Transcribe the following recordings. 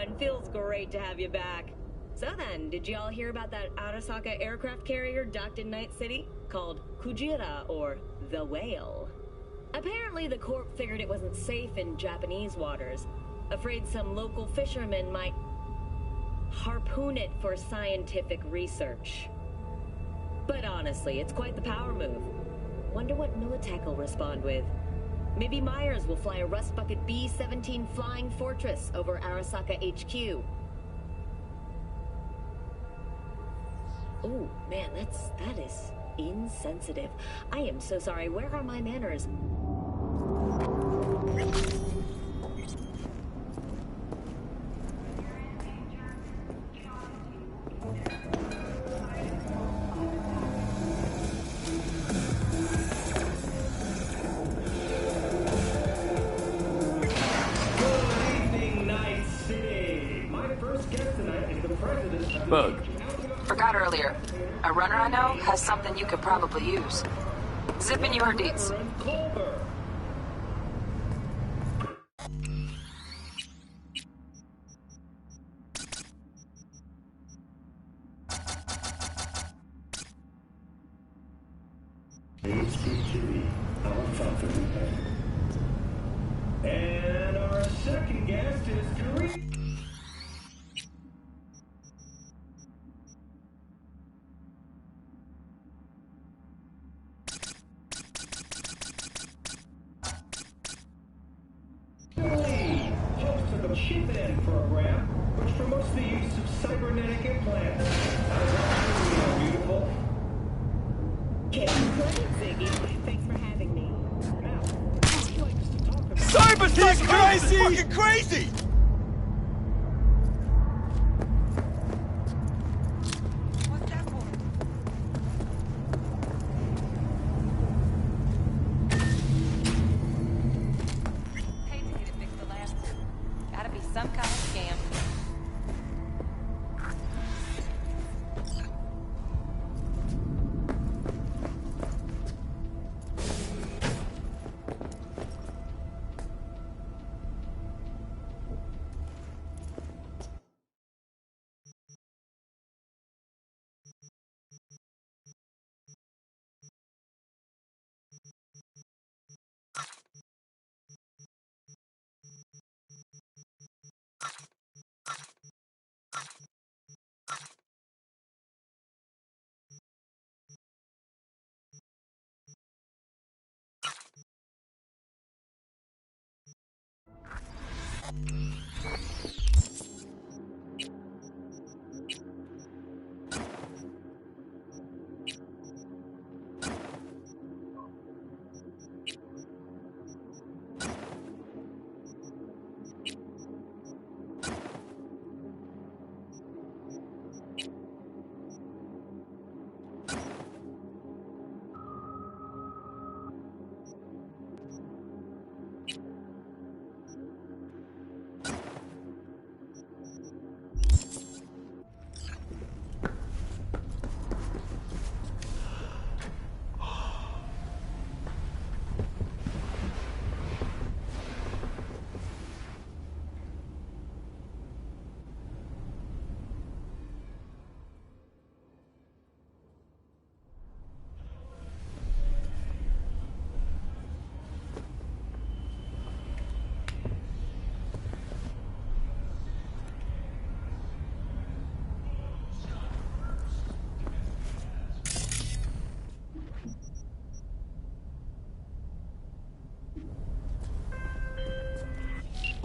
man. Feels great to have you back. So then, did y'all hear about that Arasaka aircraft carrier docked in Night City? Called Kujira, or the Whale. Apparently, the Corp figured it wasn't safe in Japanese waters. Afraid some local fishermen might harpoon it for scientific research. But honestly, it's quite the power move. Wonder what Militech will respond with. Maybe Myers will fly a Rust Bucket B-17 Flying Fortress over Arasaka HQ. Oh, man, that is insensitive. I am so sorry. Where are my manners? Bug. Forgot earlier. A runner I know has something you could probably use. Zip in your deets. And our second guest is Kareem. Host of the Chip-In program, which promotes the use of cybernetic implants. How's beautiful? Ziggy. Thanks for having me. Now, who likes to talk about Cyberpunk's crazy! Fucking crazy! What's that for? Paid to get it fixed the last two. Gotta be some kind of scam.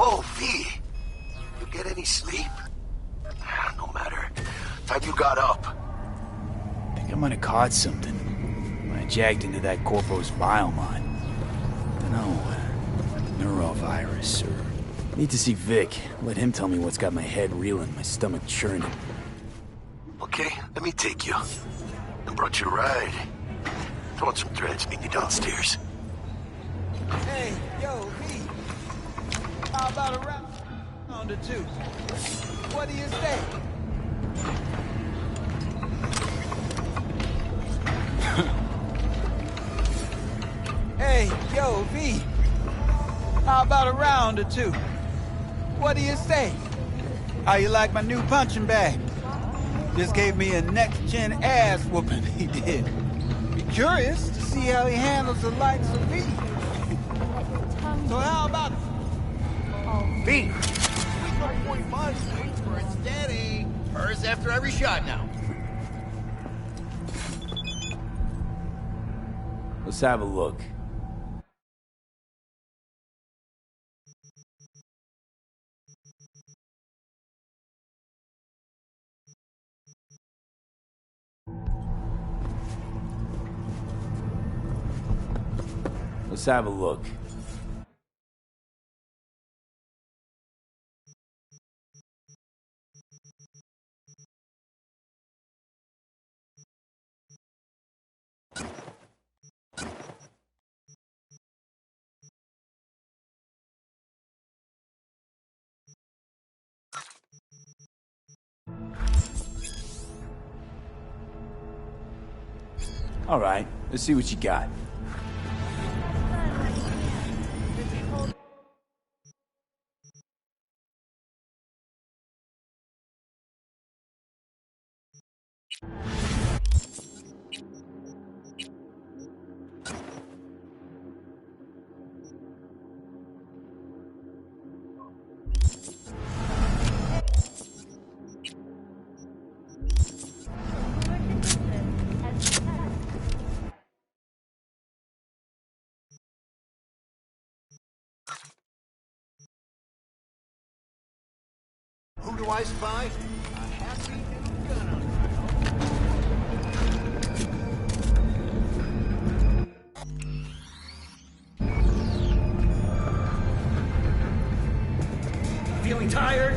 Oh, V! You get any sleep? No matter. Time you got up. I think I might have caught something when I jagged into that Corpo's bile mine. Dunno, neurovirus or... Need to see Vic. Let him tell me what's got my head reeling, my stomach churning. Okay, let me take you. I brought you a ride. Throw on some threads, meet me downstairs. Hey, yo, V. How about a round or two? What do you say? Hey, yo, V. How about a round or two? What do you say? How you like my new punching bag? Just gave me a next-gen ass whooping, he did. Be curious to see how he handles the likes of me. So how about... B! 3.5 sweets for a steady. Hers after every shot now. Let's have a look. Let's have a look. All right, let's see what you got. Who do I spy? A happy new gunner. Feeling tired?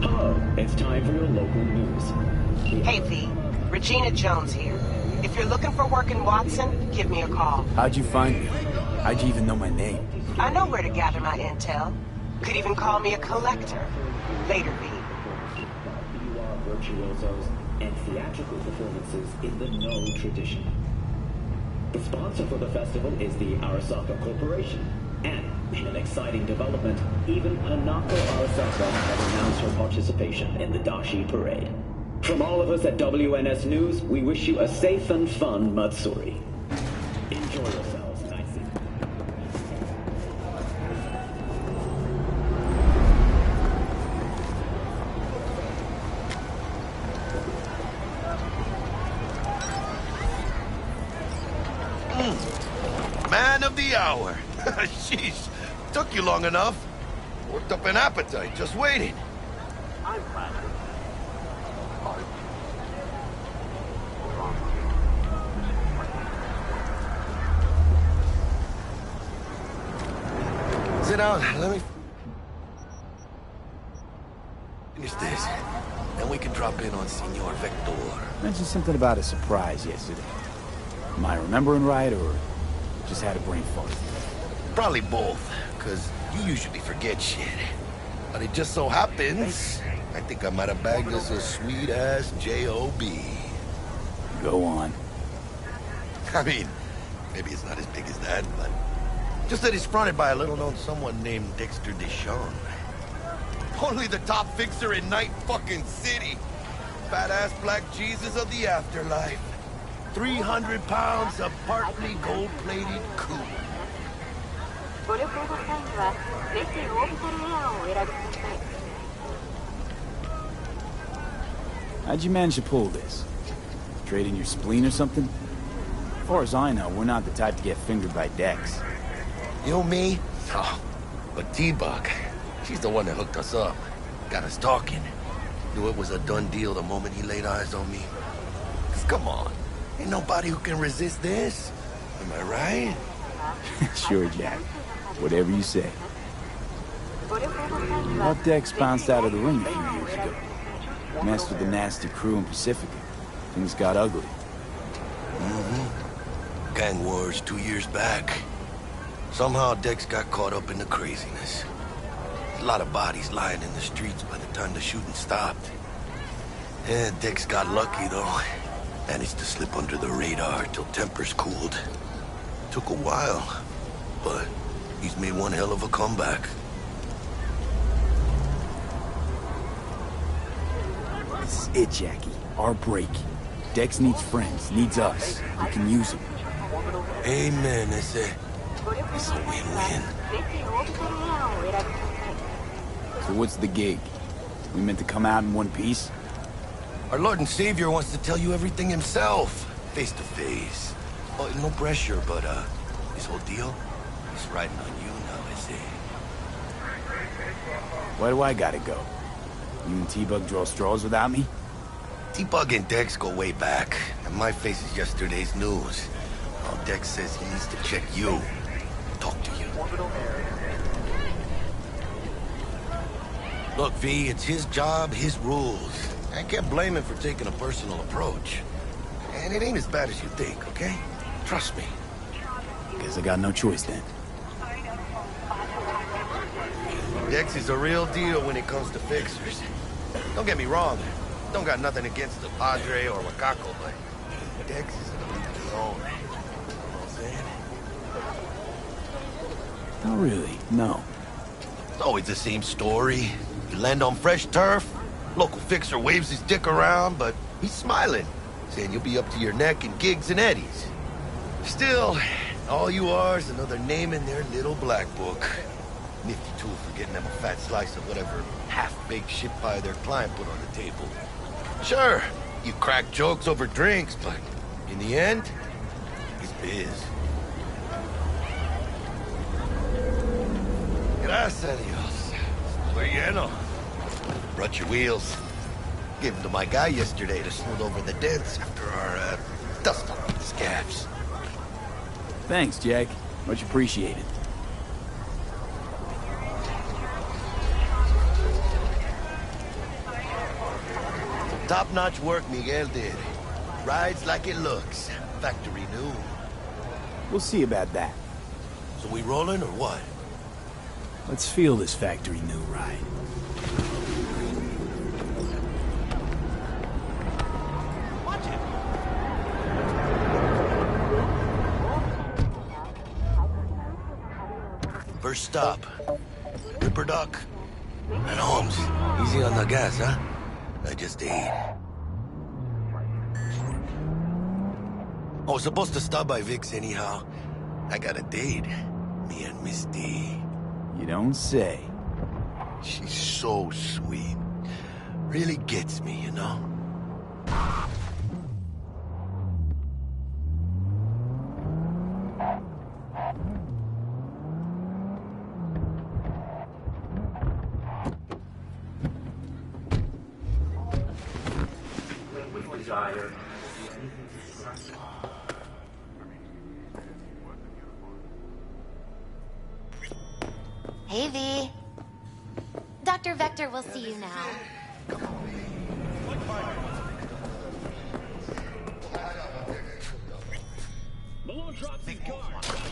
Hello, it's time for your local news. Hey, V. Regina Jones here. If you're looking for work in Watson, give me a call. How'd you find me? How'd you even know my name? I know where to gather my intel. Could even call me a collector. Later, V. BWR virtuosos and theatrical performances in the No tradition. The sponsor for the festival is the Arasaka Corporation. And, in an exciting development, even Hanako Arasaka has announced her participation in the Dashi Parade. From all of us at WNS News, we wish you a safe and fun Matsuri. Enjoy yourselves, Night City. Man of the hour. Sheesh, took you long enough. Worked up an appetite just waiting. I'm proud. Sit down, let me finish this. Then we can drop in on Senor Vector. Mentioned something about a surprise yesterday. Am I remembering right, or just had a brain fart? Probably both, because you usually forget shit. But it just so happens, I think I might have bagged us a sweet-ass J.O.B. Go on. I mean, maybe it's not as big as that, but just that it's fronted by a little-known someone named Dexter Deshawn. Only the top fixer in Night fucking City. Fat-ass black Jesus of the afterlife. 300 pounds of partly gold-plated cool. How'd you manage to pull this? Trading your spleen or something? As far as I know, we're not the type to get fingered by Dex. You know me? Oh, but T-Bug, she's the one that hooked us up. Got us talking. Knew it was a done deal the moment he laid eyes on me. 'Cause come on, ain't nobody who can resist this. Am I right? Sure, Jack. Whatever you say. Well, Dex bounced out of the ring a few years ago. Messed with the nasty crew in Pacifica. Things got ugly. Mm-hmm. Gang wars 2 years back. Somehow Dex got caught up in the craziness. A lot of bodies lying in the streets by the time the shooting stopped. Yeah, Dex got lucky, though. Managed to slip under the radar till tempers cooled. Took a while, but he's made one hell of a comeback. This is it, Jackie. Our break. Dex needs friends, needs us. We can use them. Amen, it's a win-win. So what's the gig? We meant to come out in one piece? Our Lord and Savior wants to tell you everything himself, face to face. Oh, no pressure, but this whole deal is riding on you now, I say. Why do I gotta go? You and T-Bug draw straws without me? T-Bug and Dex go way back, and my face is yesterday's news. Now Dex says he needs to check you, talk to you. Look, V, it's his job, his rules. I can't blame him for taking a personal approach. And it ain't as bad as you think, okay? Trust me. Guess I got no choice then. Dex is a real deal when it comes to fixers. Don't get me wrong. Don't got nothing against the Padre or Wakako, but Dex is a league alone. You know what I'm saying? Not really, no. It's always the same story. You land on fresh turf, local fixer waves his dick around, but he's smiling, saying you'll be up to your neck in gigs and eddies. Still, all you are is another name in their little black book. Nifty tool for getting them a fat slice of whatever half-baked shit pie their client put on the table. Sure, you crack jokes over drinks, but in the end, it's biz. Gracias a Dios. We're lleno. Brought your wheels. Gave them to my guy yesterday to smooth over the dents after our, dust up the scabs. Thanks, Jack. Much appreciated. Top-notch work Miguel did. Rides like it looks. Factory new. We'll see about that. So we rolling or what? Let's feel this factory new ride. First stop. Ripper Duck. And Holmes. Easy on the gas, huh? I just ate. I was supposed to stop by Vic's anyhow. I got a date. Me and Miss D. You don't say. She's so sweet. Really gets me, you know? Hey, V. Dr. Vector will see you now.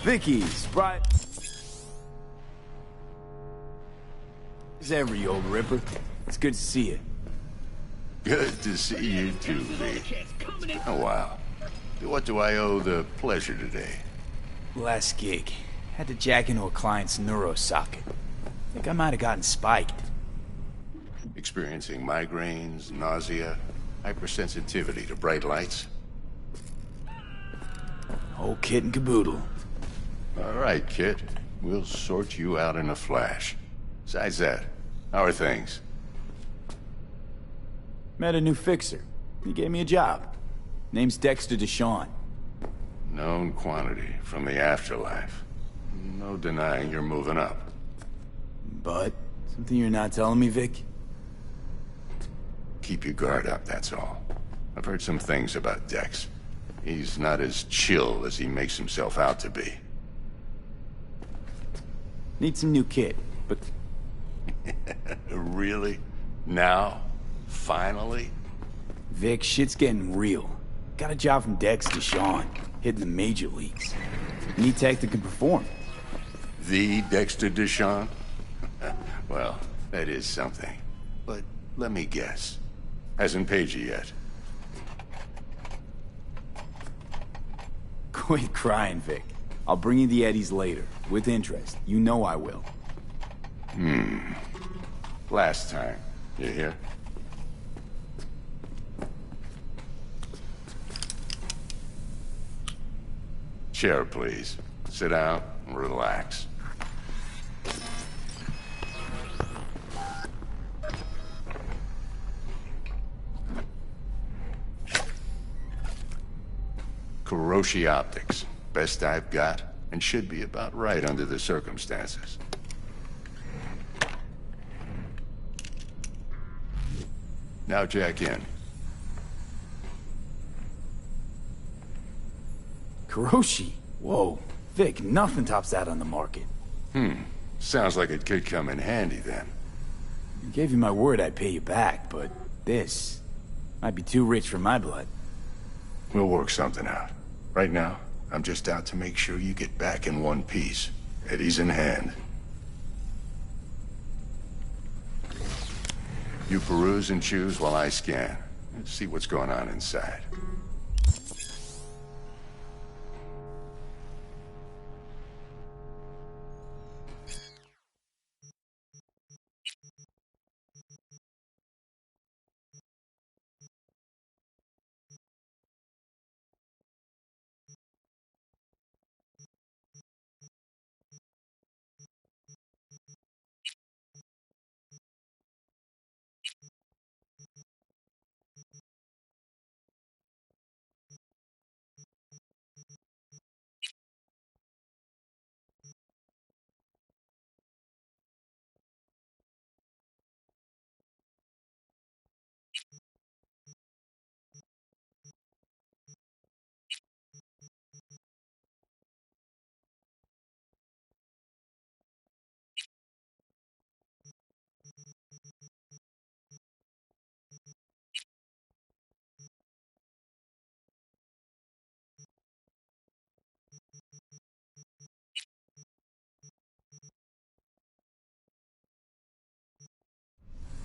Vicky's, right? It's every old Ripper. It's good to see you. Good to see you too, V. Oh, wow. What do I owe the pleasure today? Last gig. Had to jack into a client's neuro socket. Think I might have gotten spiked. Experiencing migraines, nausea, hypersensitivity to bright lights? Whole kit and caboodle. All right, kid. We'll sort you out in a flash. Besides that, how are things? Met a new fixer. He gave me a job. Name's Dexter Deshawn. Known quantity from the afterlife. No denying you're moving up. But, something you're not telling me, Vic? Keep your guard up, that's all. I've heard some things about Dex. He's not as chill as he makes himself out to be. Need some new kit, but... Really? Now? Finally? Vic, shit's getting real. Got a job from Dex Deshawn, hitting the major leagues. Need tech that can perform. The Dexter Deshawn? Well, that is something. But let me guess. Hasn't paid you yet. Quit crying, Vic. I'll bring you the eddies later, with interest. You know I will. Last time. You hear? Chair, please. Sit down and relax. Kuroshi Optics. Best I've got, and should be about right under the circumstances. Now jack in. Kuroshi? Whoa. Vic, nothing tops that on the market. Sounds like it could come in handy then. I gave you my word I'd pay you back, but this might be too rich for my blood. We'll work something out. Right now, I'm just out to make sure you get back in one piece. Eddie's in hand. You peruse and choose while I scan. Let's see what's going on inside.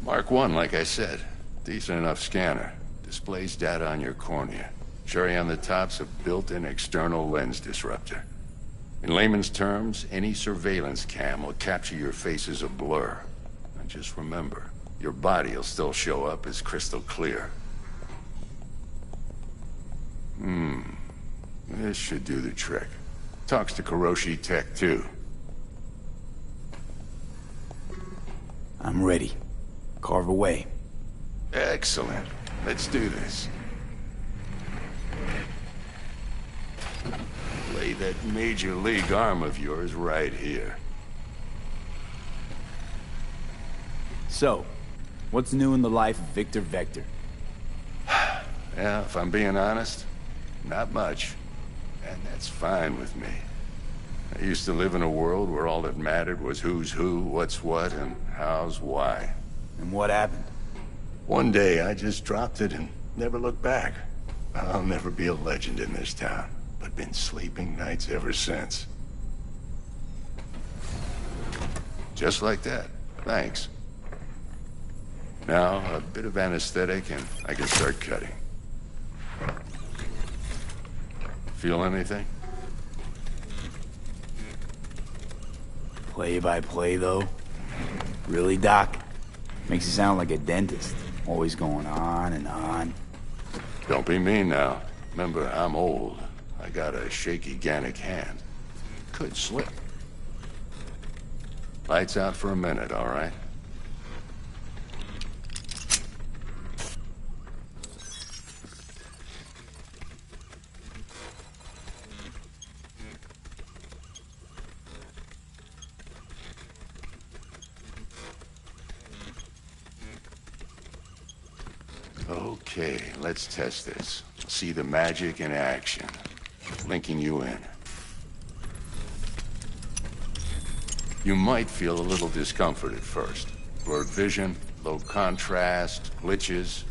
Mark 1, like I said. Decent enough scanner. Displays data on your cornea. Cherry on the top's a built-in external lens disruptor. In layman's terms, any surveillance cam will capture your face as a blur. And just remember, your body will still show up as crystal clear. This should do the trick. Talks to Kuroshi Tech, too. I'm ready. Carve away. Excellent. Let's do this. Lay that major league arm of yours right here. So, what's new in the life of Victor Vector? Yeah, if I'm being honest, not much. And that's fine with me. I used to live in a world where all that mattered was who's who, what's what, and how's why. And what happened? One day, I just dropped it and never looked back. I'll never be a legend in this town, but been sleeping nights ever since. Just like that. Thanks. Now, a bit of anesthetic and I can start cutting. Feel anything? Play by play, though? Really, Doc? Makes you sound like a dentist. Always going on and on. Don't be mean now. Remember, I'm old. I got a shaky Gannic hand. Could slip. Lights out for a minute, all right? Okay, let's test this. See the magic in action. Linking you in. You might feel a little discomfort at first. Blurred vision, low contrast, glitches.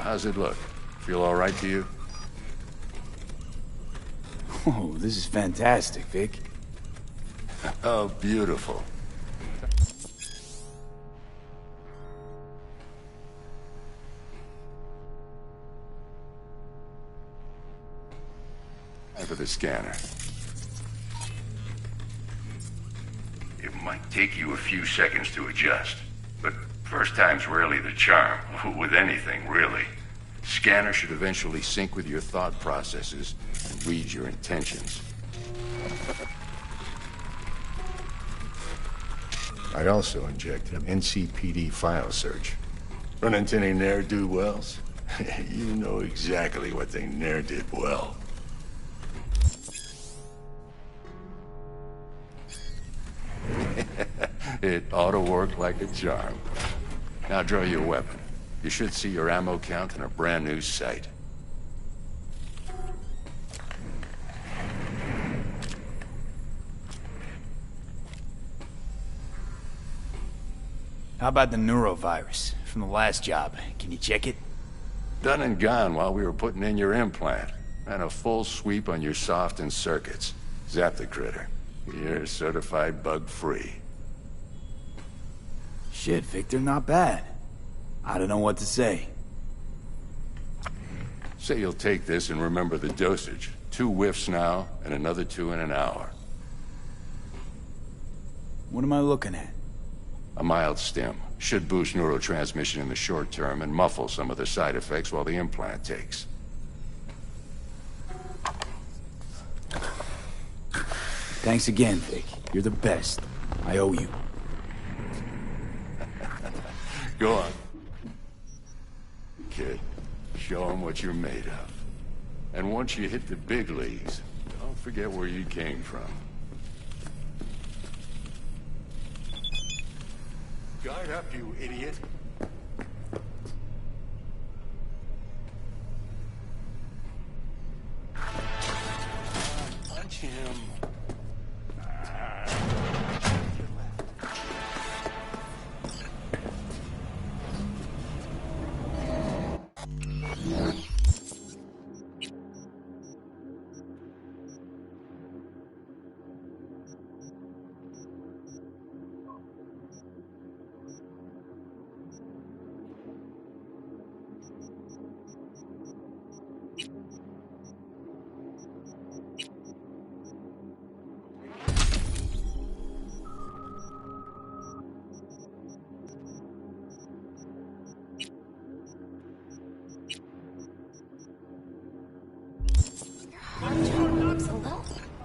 How's it look? Feel all right to you? Oh, this is fantastic, Vic. Oh, beautiful. Time for the scanner. It might take you a few seconds to adjust, but First time's rarely the charm, with anything, really. Scanner should eventually sync with your thought processes and read your intentions. I also injected an NCPD file search. Run into any ne'er-do-wells? You know exactly what they ne'er did well. It ought to work like a charm. Now draw your weapon. You should see your ammo count in a brand new sight. How about the neurovirus from the last job? Can you check it? Done and gone while we were putting in your implant. And a full sweep on your soft and circuits. Zap the critter. You're certified bug-free. Shit, Victor, not bad. I don't know what to say. Say you'll take this and remember the dosage. 2 whiffs now, and another 2 in an hour. What am I looking at? A mild stim. Should boost neurotransmission in the short term and muffle some of the side effects while the implant takes. Thanks again, Vic. You're the best. I owe you. Go on. Kid, show him what you're made of. And once you hit the big leagues, don't forget where you came from. Guard up, you idiot. Punch him.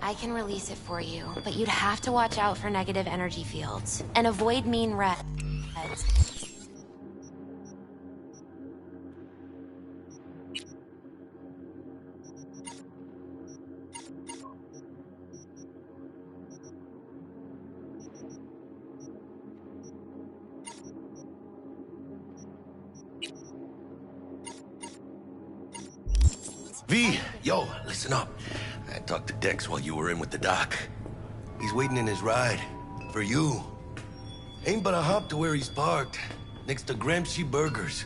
I can release it for you, but you'd have to watch out for negative energy fields and avoid mean reds. V, yo, listen up. I talked to Dex while you were in with the doc. He's waiting in his ride. For you. Ain't but a hop to where he's parked. Next to Gramsci Burgers.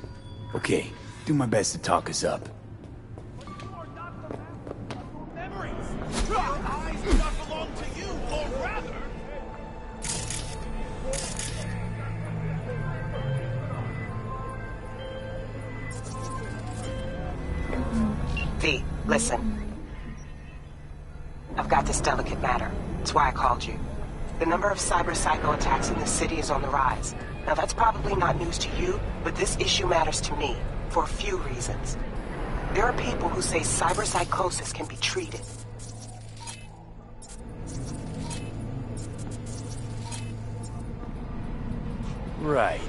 Okay, do my best to talk us up. V, listen. I've got this delicate matter. That's why I called you. The number of cyber-psycho attacks in this city is on the rise. Now that's probably not news to you, but this issue matters to me for a few reasons. There are people who say cyberpsychosis can be treated. Right.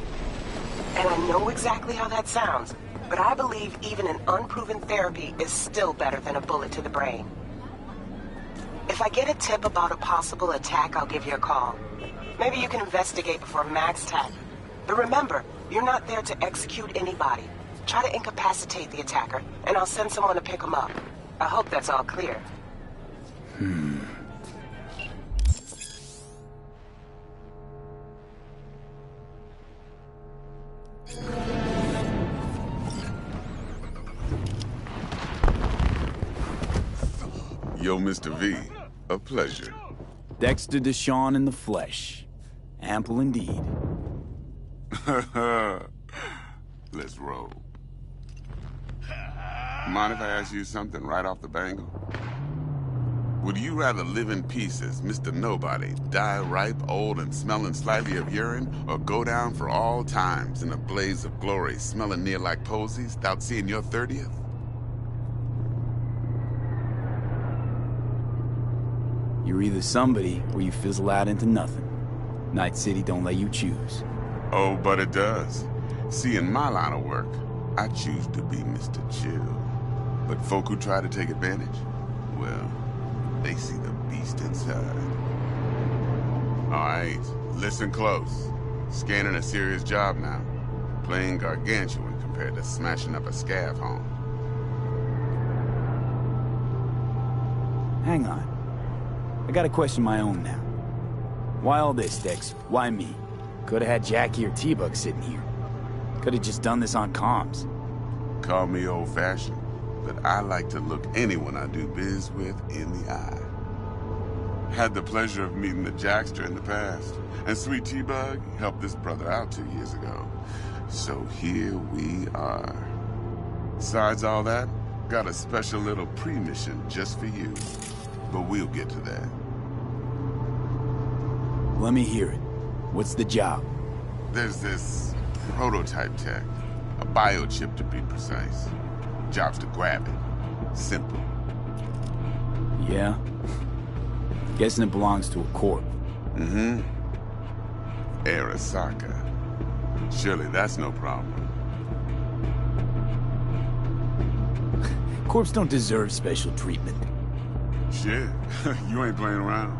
And I know exactly how that sounds, but I believe even an unproven therapy is still better than a bullet to the brain. If I get a tip about a possible attack, I'll give you a call. Maybe you can investigate before Max tack. But remember, you're not there to execute anybody. Try to incapacitate the attacker, and I'll send someone to pick him up. I hope that's all clear. Yo, Mr. V, a pleasure. Dexter Deshawn in the flesh. Ample indeed. Let's roll. Mind if I ask you something right off the bangle? Would you rather live in pieces, Mr. Nobody, die ripe, old, and smelling slightly of urine, or go down for all times in a blaze of glory, smelling near like posies, without seeing your 30th? You're either somebody, or you fizzle out into nothing. Night City don't let you choose. Oh, but it does. See, in my line of work, I choose to be Mr. Chill. But folk who try to take advantage, well, they see the beast inside. All right, listen close. Scanning a serious job now. Playing gargantuan compared to smashing up a scav home. Hang on. I got a question of my own now. Why all this, Dex? Why me? Could've had Jackie or T-Bug sitting here. Could've just done this on comms. Call me old-fashioned, but I like to look anyone I do biz with in the eye. Had the pleasure of meeting the Jackster in the past, and Sweet T-Bug helped this brother out 2 years ago. So here we are. Besides all that, got a special little pre-mission just for you. But we'll get to that. Let me hear it. What's the job? There's this prototype tech. A biochip to be precise. Job's to grab it. Simple. Yeah? Guessing it belongs to a corp. Mm-hmm. Arasaka. Surely that's no problem. Corps don't deserve special treatment. Shit, you ain't playing around.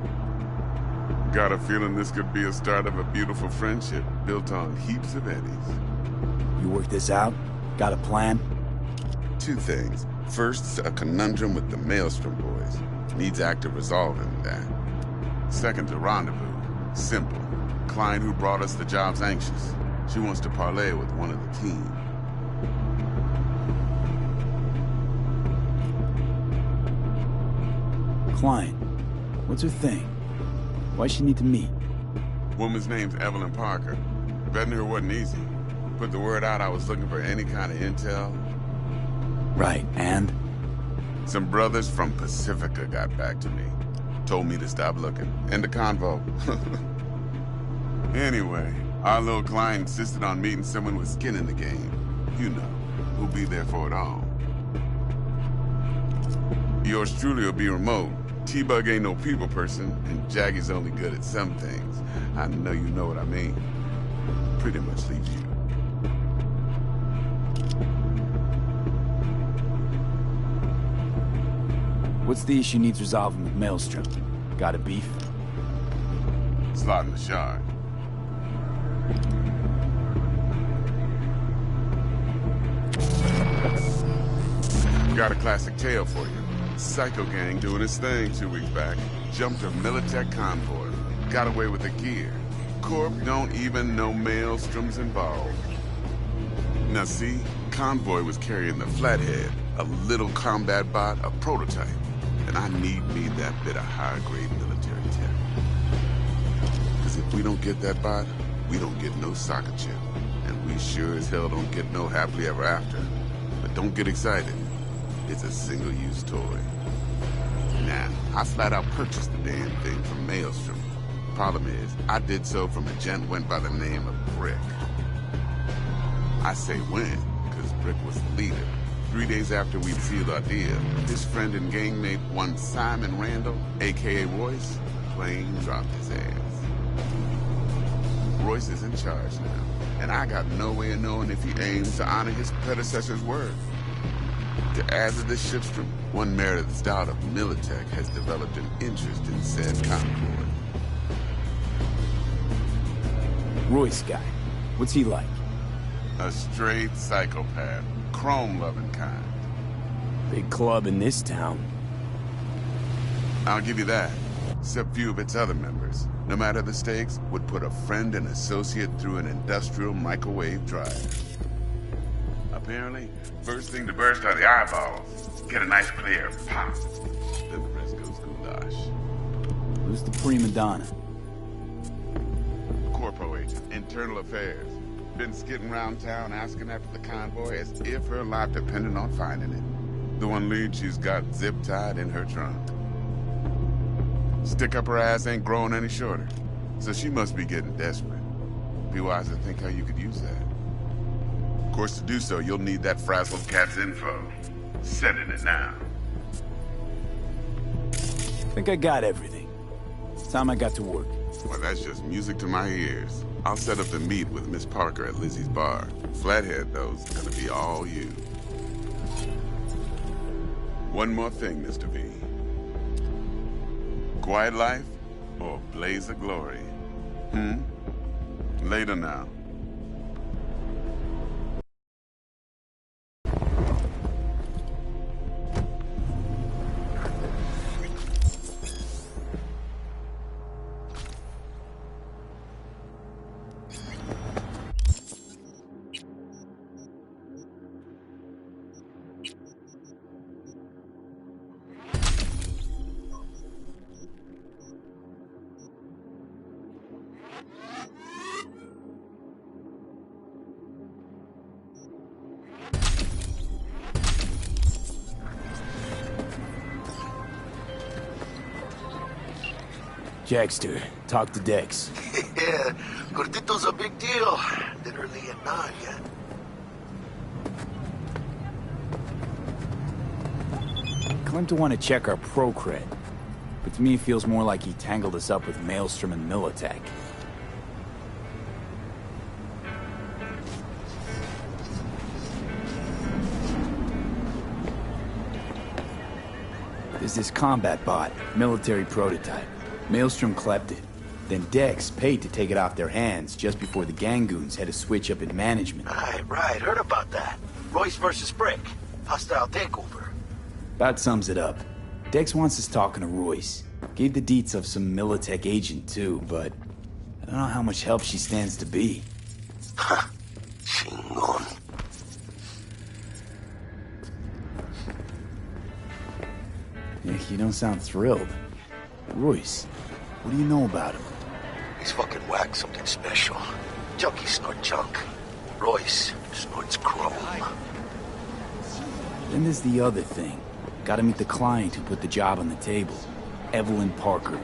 Got a feeling this could be a start of a beautiful friendship built on heaps of eddies. You work this out? Got a plan? Two things. First, a conundrum with the Maelstrom boys. Needs active resolving that. Second, a rendezvous. Simple. Client who brought us the job's anxious. She wants to parlay with one of the team. Client. What's her thing? Why she need to meet? Woman's name's Evelyn Parker. Betting her wasn't easy. Put the word out I was looking for any kind of intel. Right, and? Some brothers from Pacifica got back to me. Told me to stop looking. End of convo. Anyway, our little client insisted on meeting someone with skin in the game. You know, who'll be there for it all. Yours truly will be remote. T-Bug ain't no people person, and Jaggy's only good at some things. I know you know what I mean. Pretty much leaves you. What's the issue needs resolving with Maelstrom? Got a beef? Slot in the shard. Got a classic tale for you. Psycho gang doing his thing 2 weeks back. Jumped a Militech convoy. Got away with the gear. Corp don't even know Maelstrom's involved. Now see, convoy was carrying the Flathead, a little combat bot, a prototype. And I need me that bit of high-grade military tech. Because if we don't get that bot, we don't get no soccer chip. And we sure as hell don't get no happily ever after. But don't get excited. It's a single-use toy. Now, I flat out purchased the damn thing from Maelstrom. Problem is, I did so from a gent went by the name of Brick. I say when, because Brick was the leader. 3 days after we'd sealed our deal, his friend and gangmate, one Simon Randall, a.k.a. Royce, plain dropped his ass. Royce is in charge now, and I got no way of knowing if he aims to honor his predecessor's word. To add to this shipstrom, one Meredith's doubt of Militech has developed an interest in said convoy. Royce guy. What's he like? A straight psychopath. Chrome-loving kind. Big club in this town. I'll give you that. Except few of its other members, no matter the stakes, would put a friend and associate through an industrial microwave dryer. Apparently, first thing to burst are the eyeballs. Get a nice clear pop. Then the rest goes goulash. Who's the prima donna? Corpo agent, internal affairs. Been skidding around town asking after the convoy as if her life depended on finding it. The one lead she's got zip-tied in her trunk. Stick up her ass ain't growing any shorter. So she must be getting desperate. Be wise to think how you could use that. Of course, to do so, you'll need that frazzled cat's info. Sending it now. I think I got everything. It's time I got to work. Well, that's just music to my ears. I'll set up the meet with Miss Parker at Lizzie's bar. Flathead, though, is gonna be all you. One more thing, Mr. V. Quiet life or blaze of glory? Later now. Jackster, talk to Dex. Yeah, Gordito's a big deal. Literally a nod, yeah. Claimed to want to check our pro cred, but to me it feels more like he tangled us up with Maelstrom and Militech. There's this combat bot, military prototype. Maelstrom clept it. Then Dex paid to take it off their hands just before the Gangoons had a switch up in management. Right. Heard about that. Royce versus Brick. Hostile takeover. About sums it up. Dex wants us talking to Royce. Gave the deets of some Militech agent too, but I don't know how much help she stands to be. Ha. Chingon. You don't sound thrilled. Royce, what do you know about him? He's fucking whack, something special. Junkies snort junk. Royce snorts chrome. Then there's the other thing. Gotta meet the client who put the job on the table. Evelyn Parker.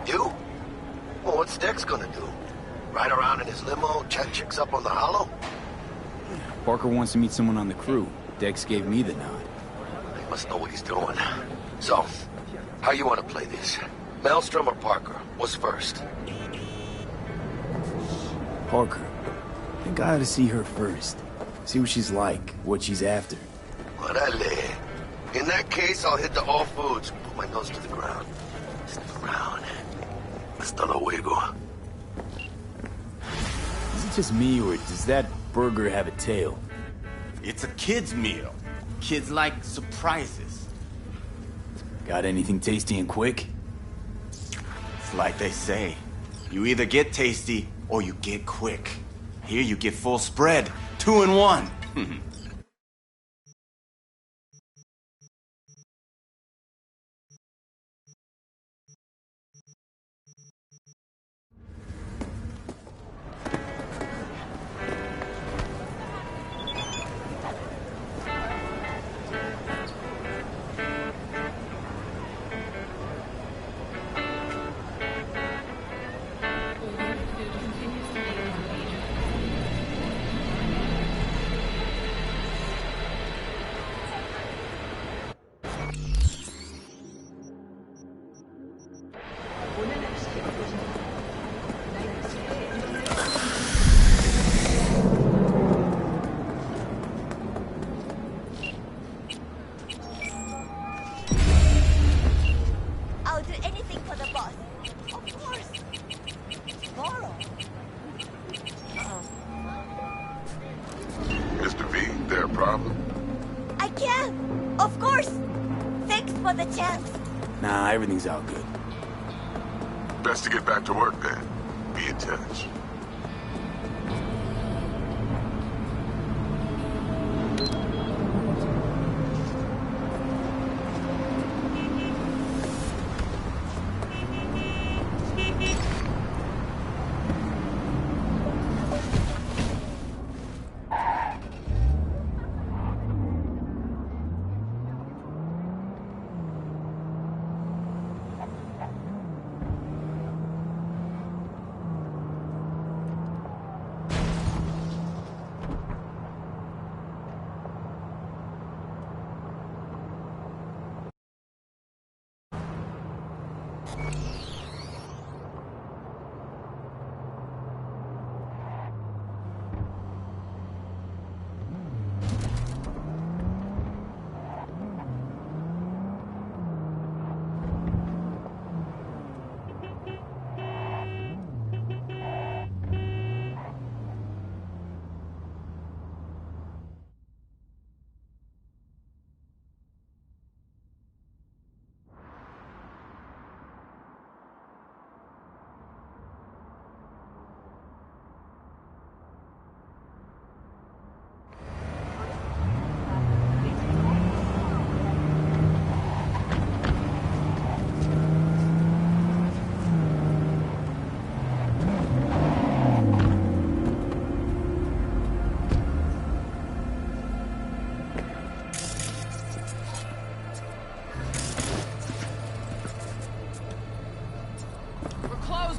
You? Well, what's Dex gonna do? Ride around in his limo, chat chicks up on the hollow? Parker wants to meet someone on the crew. Dex gave me the nod. He must know what he's doing. So, how you want to play this? Maelstrom or Parker? What's first? Parker. I think I ought to see her first. See what she's like, what she's after. Orale. In that case, I'll hit the All Foods. Put my nose to the ground. Stick around. Hasta luego. Is it just me, or does that burger have a tail? It's a kid's meal. Kids like surprises. Got anything tasty and quick? It's like they say. You either get tasty, or you get quick. Here you get full spread. 2 in 1. I'll do anything for the boss. Of course. Tomorrow. Mr. V, there a problem? I can. Of course. Thanks for the chance. Nah, everything's all good. Best to get back to work then. Be in touch.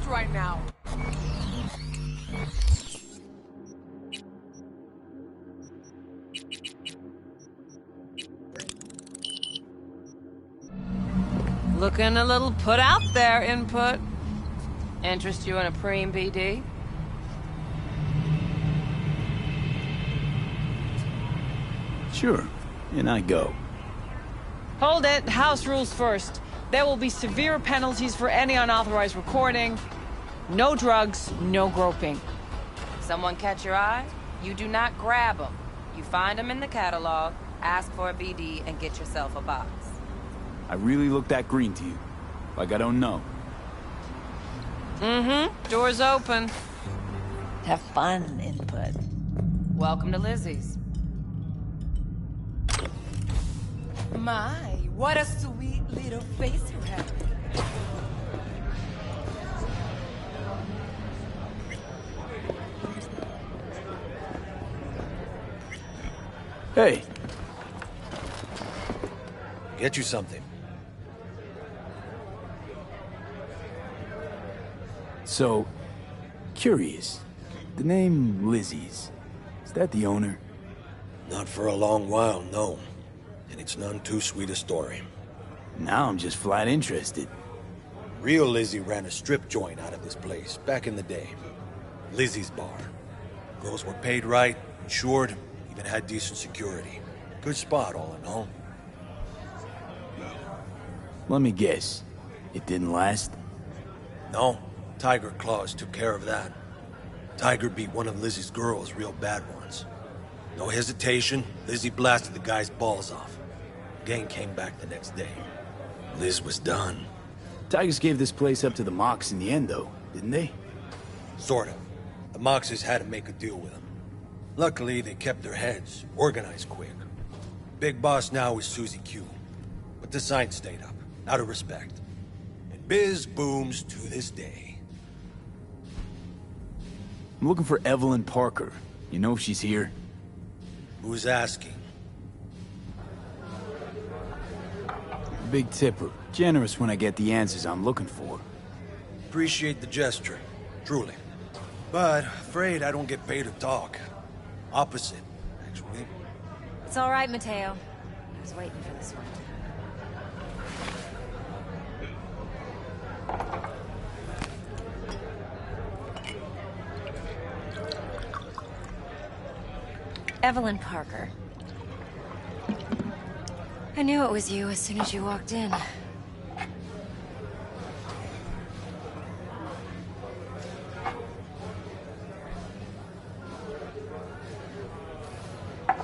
Right now. Looking a little put out there, Input. Interest you in a preem BD? Sure, and I go. Hold it. House rules first. There will be severe penalties for any unauthorized recording. No drugs, no groping. Someone catch your eye? You do not grab them. You find them in the catalog, ask for a BD, and get yourself a box. I really look that green to you. Like I don't know. Mm-hmm. Door's open. Have fun, Input. Welcome to Lizzie's. My, what a sweet little face you have. Hey. Get you something. So, curious. The name Lizzie's. Is that the owner? Not for a long while, no. And it's none too sweet a story. Now I'm just flat interested. Real Lizzie ran a strip joint out of this place back in the day. Lizzie's Bar. Girls were paid right, insured, even had decent security. Good spot, all in all. Let me guess. It didn't last? No. Tiger Claws took care of that. Tiger beat one of Lizzie's girls real bad once. No hesitation, Lizzie blasted the guy's balls off. Gang came back the next day. Liz was done. Tigers gave this place up to the Mox in the end, though, didn't they? Sort of. The Moxes had to make a deal with them. Luckily, they kept their heads, organized quick. Big boss now is Susie Q. But the sign stayed up, out of respect. And biz booms to this day. I'm looking for Evelyn Parker. You know if she's here? Who's asking? Big tipper. Generous when I get the answers I'm looking for. Appreciate the gesture, truly. But afraid I don't get paid to talk. Opposite, actually. It's all right, Mateo. I was waiting for this one. Evelyn Parker. I knew it was you as soon as you walked in.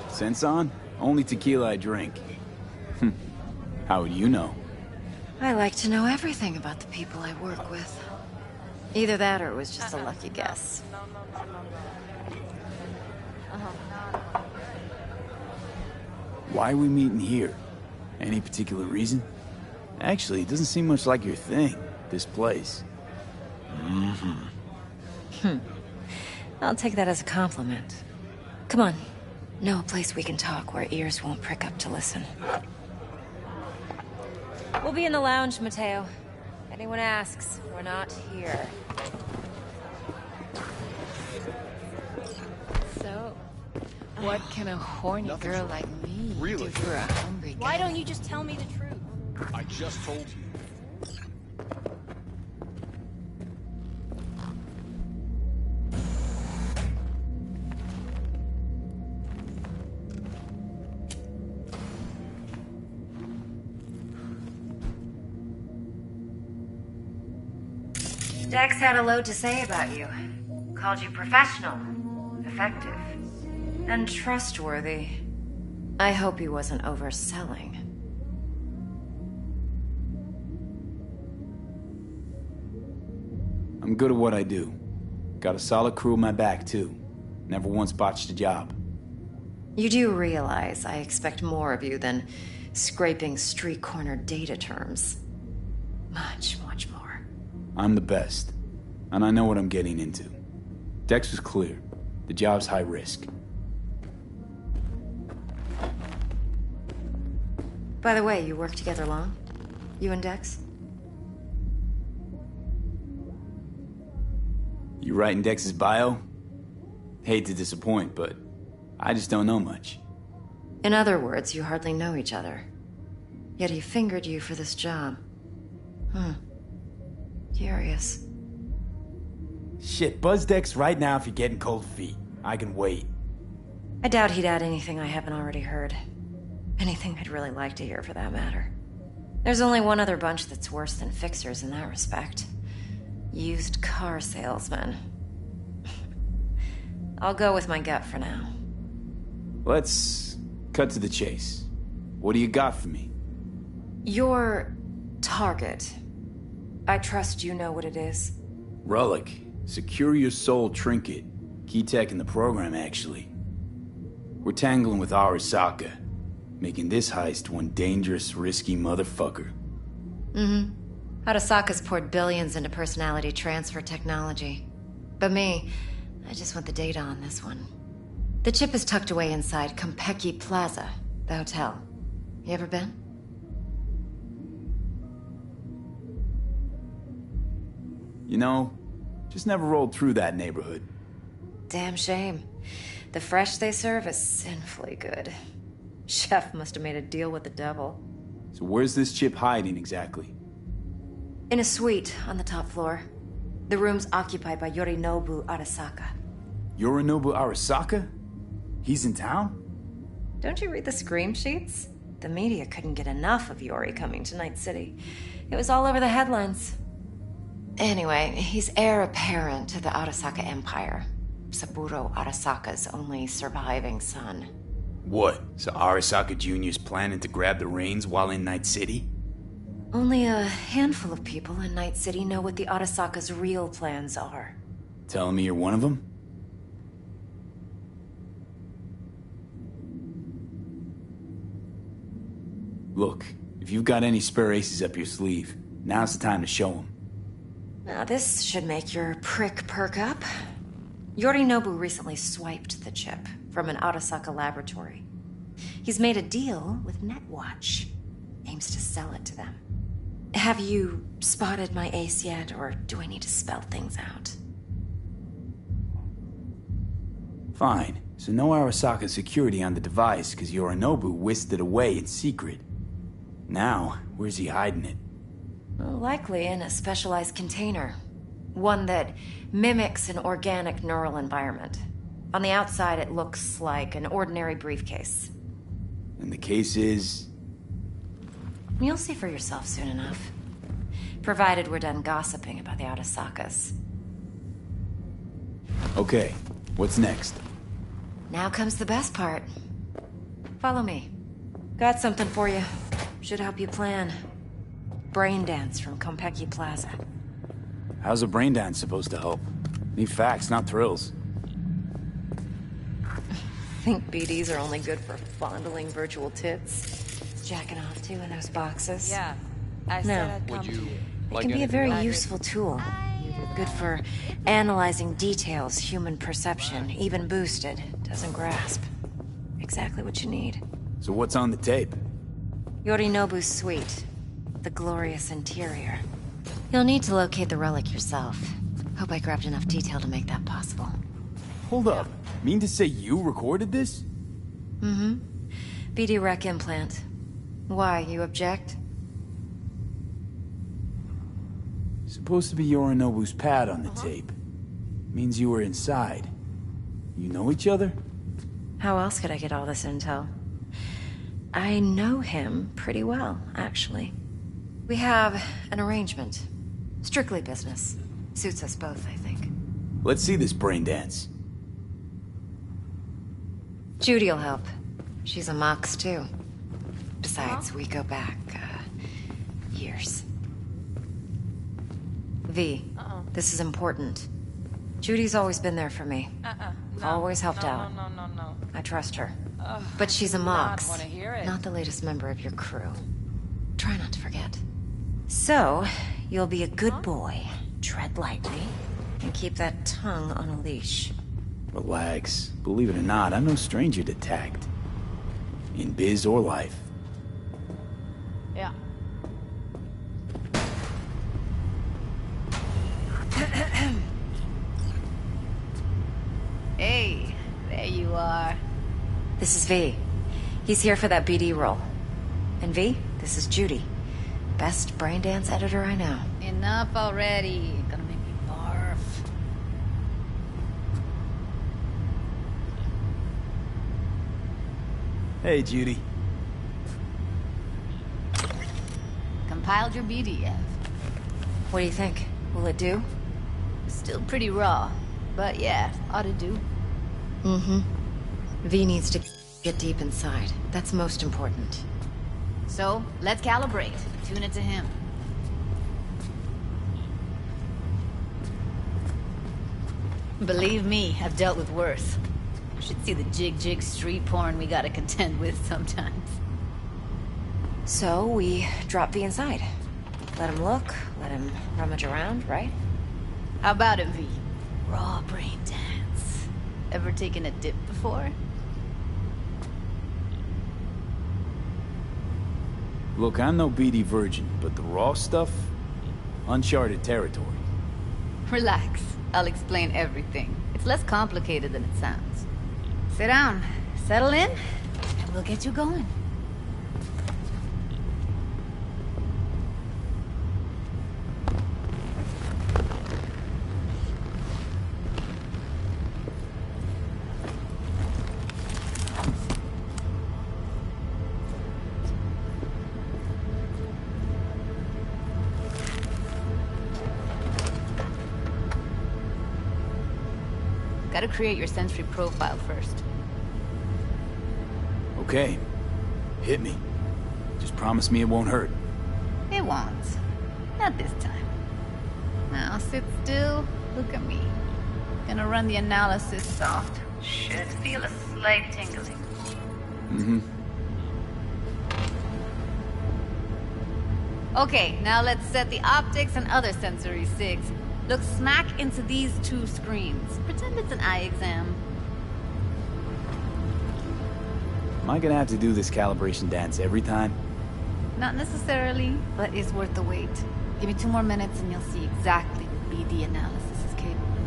Sense on? Only tequila I drink. How would you know? I like to know everything about the people I work with. Either that or it was just a lucky guess. Why are we meeting here? Any particular reason? Actually, it doesn't seem much like your thing, this place. I'll take that as a compliment. Come on. Know a place we can talk where ears won't prick up to listen. We'll be in the lounge, Mateo. If anyone asks, we're not here. So, what can a horny girl like me do for a hungry guy? Why don't you just tell me the truth? I just told you. Dex had a load to say about you. Called you professional, effective, and trustworthy. I hope he wasn't overselling. I'm good at what I do. Got a solid crew on my back, too. Never once botched a job. You do realize I expect more of you than scraping street corner data terms. Much, much more. I'm the best, and I know what I'm getting into. Dex was clear. The job's high risk. By the way, you work together long? You and Dex? You writing Dex's bio? Hate to disappoint, but I just don't know much. In other words, you hardly know each other. Yet he fingered you for this job. Curious. Shit, buzz Dex right now if you're getting cold feet. I can wait. I doubt he'd add anything I haven't already heard. Anything I'd really like to hear, for that matter. There's only one other bunch that's worse than fixers in that respect. Used car salesmen. I'll go with my gut for now. Let's cut to the chase. What do you got for me? Your target. I trust you know what it is. Relic. Secure your soul trinket. Key tech in the program, actually. We're tangling with Arasaka, making this heist one dangerous, risky motherfucker. Arasaka's poured billions into personality transfer technology. But me, I just want the data on this one. The chip is tucked away inside Konpeki Plaza, the hotel. You ever been? You know, just never rolled through that neighborhood. Damn shame. The fresh they serve is sinfully good. Chef must have made a deal with the devil. So where's this chip hiding exactly? In a suite on the top floor. The room's occupied by Yorinobu Arasaka. Yorinobu Arasaka? He's in town? Don't you read the scream sheets? The media couldn't get enough of Yori coming to Night City. It was all over the headlines. Anyway, he's heir apparent to the Arasaka Empire. Saburo Arasaka's only surviving son. What? So Arasaka Jr.'s planning to grab the reins while in Night City? Only a handful of people in Night City know what the Arasaka's real plans are. Telling me you're one of them? Look, if you've got any spare aces up your sleeve, now's the time to show them. Now this should make your prick perk up. Yorinobu recently swiped the chip from an Arasaka laboratory. He's made a deal with Netwatch. Aims to sell it to them. Have you spotted my ace yet, or do I need to spell things out? Fine. So no Arasaka security on the device, because Yorinobu whisked it away in secret. Now, where's he hiding it? Well, likely in a specialized container. One that mimics an organic neural environment. On the outside, it looks like an ordinary briefcase. And the case is... You'll see for yourself soon enough. Provided we're done gossiping about the Arasakas. Okay, what's next? Now comes the best part. Follow me. Got something for you. Should help you plan. Brain dance from Konpeki Plaza. How's a brain dance supposed to help? Need facts, not thrills. Think BDs are only good for fondling virtual tits? Jacking off to in those boxes? Yeah, I No. said I'd come to you. It can be a very useful tool. Good for analyzing details human perception, even boosted, doesn't grasp. Exactly what you need. So what's on the tape? Yorinobu's suite. The glorious interior. You'll need to locate the relic yourself. Hope I grabbed enough detail to make that possible. Hold up. Mean to say you recorded this? BD rec implant. Why, you object? Supposed to be Yorinobu's pad on the tape. Means you were inside. You know each other? How else could I get all this intel? I know him pretty well, actually. We have an arrangement. Strictly business. Suits us both, I think. Let's see this brain dance. Judy'll help. She's a Mox, too. Besides, we go back, years. V, this is important. Judy's always been there for me. Always helped out. No. I trust her. But she's a Mox, wanna hear it. not the latest member of your crew. Try not to forget. So, you'll be a good boy, tread lightly, and keep that tongue on a leash. Relax. Believe it or not, I'm no stranger to tact. In biz or life. Yeah. Hey, there you are. This is V. He's here for that BD role. And V, this is Judy. Best brain dance editor I know. Enough already. Gonna make me barf. Hey, Judy. Compiled your BDF. What do you think? Will it do? Still pretty raw, but yeah, ought to do. Mm-hmm. V needs to get deep inside. That's most important. So, let's calibrate. Tune it to him. Believe me, I've dealt with worse. You should see the jig street porn we gotta contend with sometimes. So, we drop V inside. Let him look, let him rummage around, right? How about it, V? Raw brain dance. Ever taken a dip before? Look, I'm no BD virgin, but the raw stuff? Uncharted territory. Relax. I'll explain everything. It's less complicated than it sounds. Sit down, settle in, and we'll get you going. Gotta create your sensory profile first. Okay. Hit me. Just promise me it won't hurt. It won't. Not this time. Now sit still, look at me. Gonna run the analysis soft. Should feel a slight tingling. Mm-hmm. Okay, now let's set the optics and other sensory sigs. Look smack into these two screens. Pretend it's an eye exam. Am I gonna have to do this calibration dance every time? Not necessarily, but it's worth the wait. Give me 2 more minutes and you'll see exactly what BD analysis is capable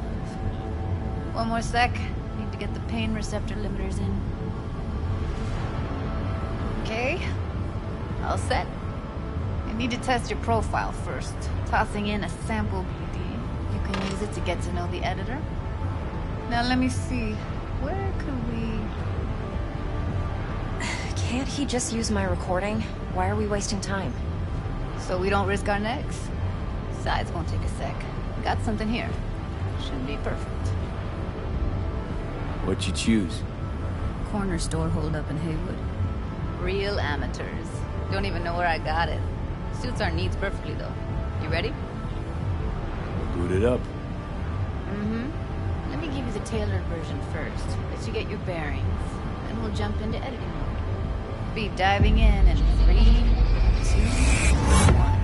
of. 1 more sec. Need to get the pain receptor limiters in. Okay. All set. I need to test your profile first. Tossing in a sample BD. You can use it to get to know the editor. Now let me see. Where could we... Can't he just use my recording? Why are we wasting time? So we don't risk our necks? Besides, won't take a sec. Got something here. Should be perfect. What'd you choose? Corner store holdup in Haywood. Real amateurs. Don't even know where I got it. Suits our needs perfectly, though. You ready? Boot it up. Mm-hmm. Let me give you the tailored version first. Let you get your bearings. Then we'll jump into editing mode. Be diving in 3, 2, 1.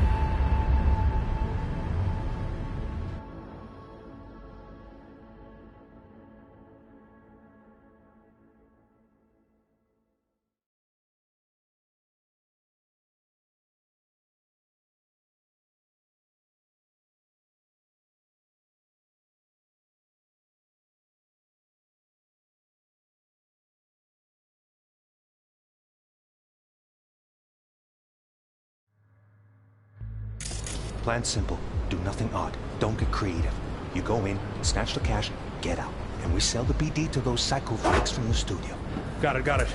Plan simple. Do nothing odd. Don't get creative. You go in, snatch the cash, get out. And we sell the BD to those psycho freaks from the studio. Got it.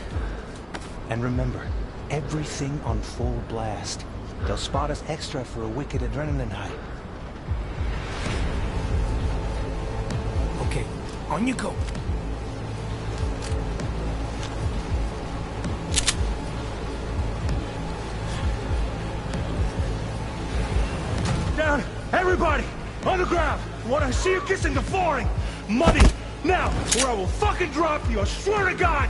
And remember, everything on full blast. They'll spot us extra for a wicked adrenaline high. On you go. Down! Everybody! On the ground! When I see you kissing the flooring! Money! Now! Or I will fucking drop you! I swear to God!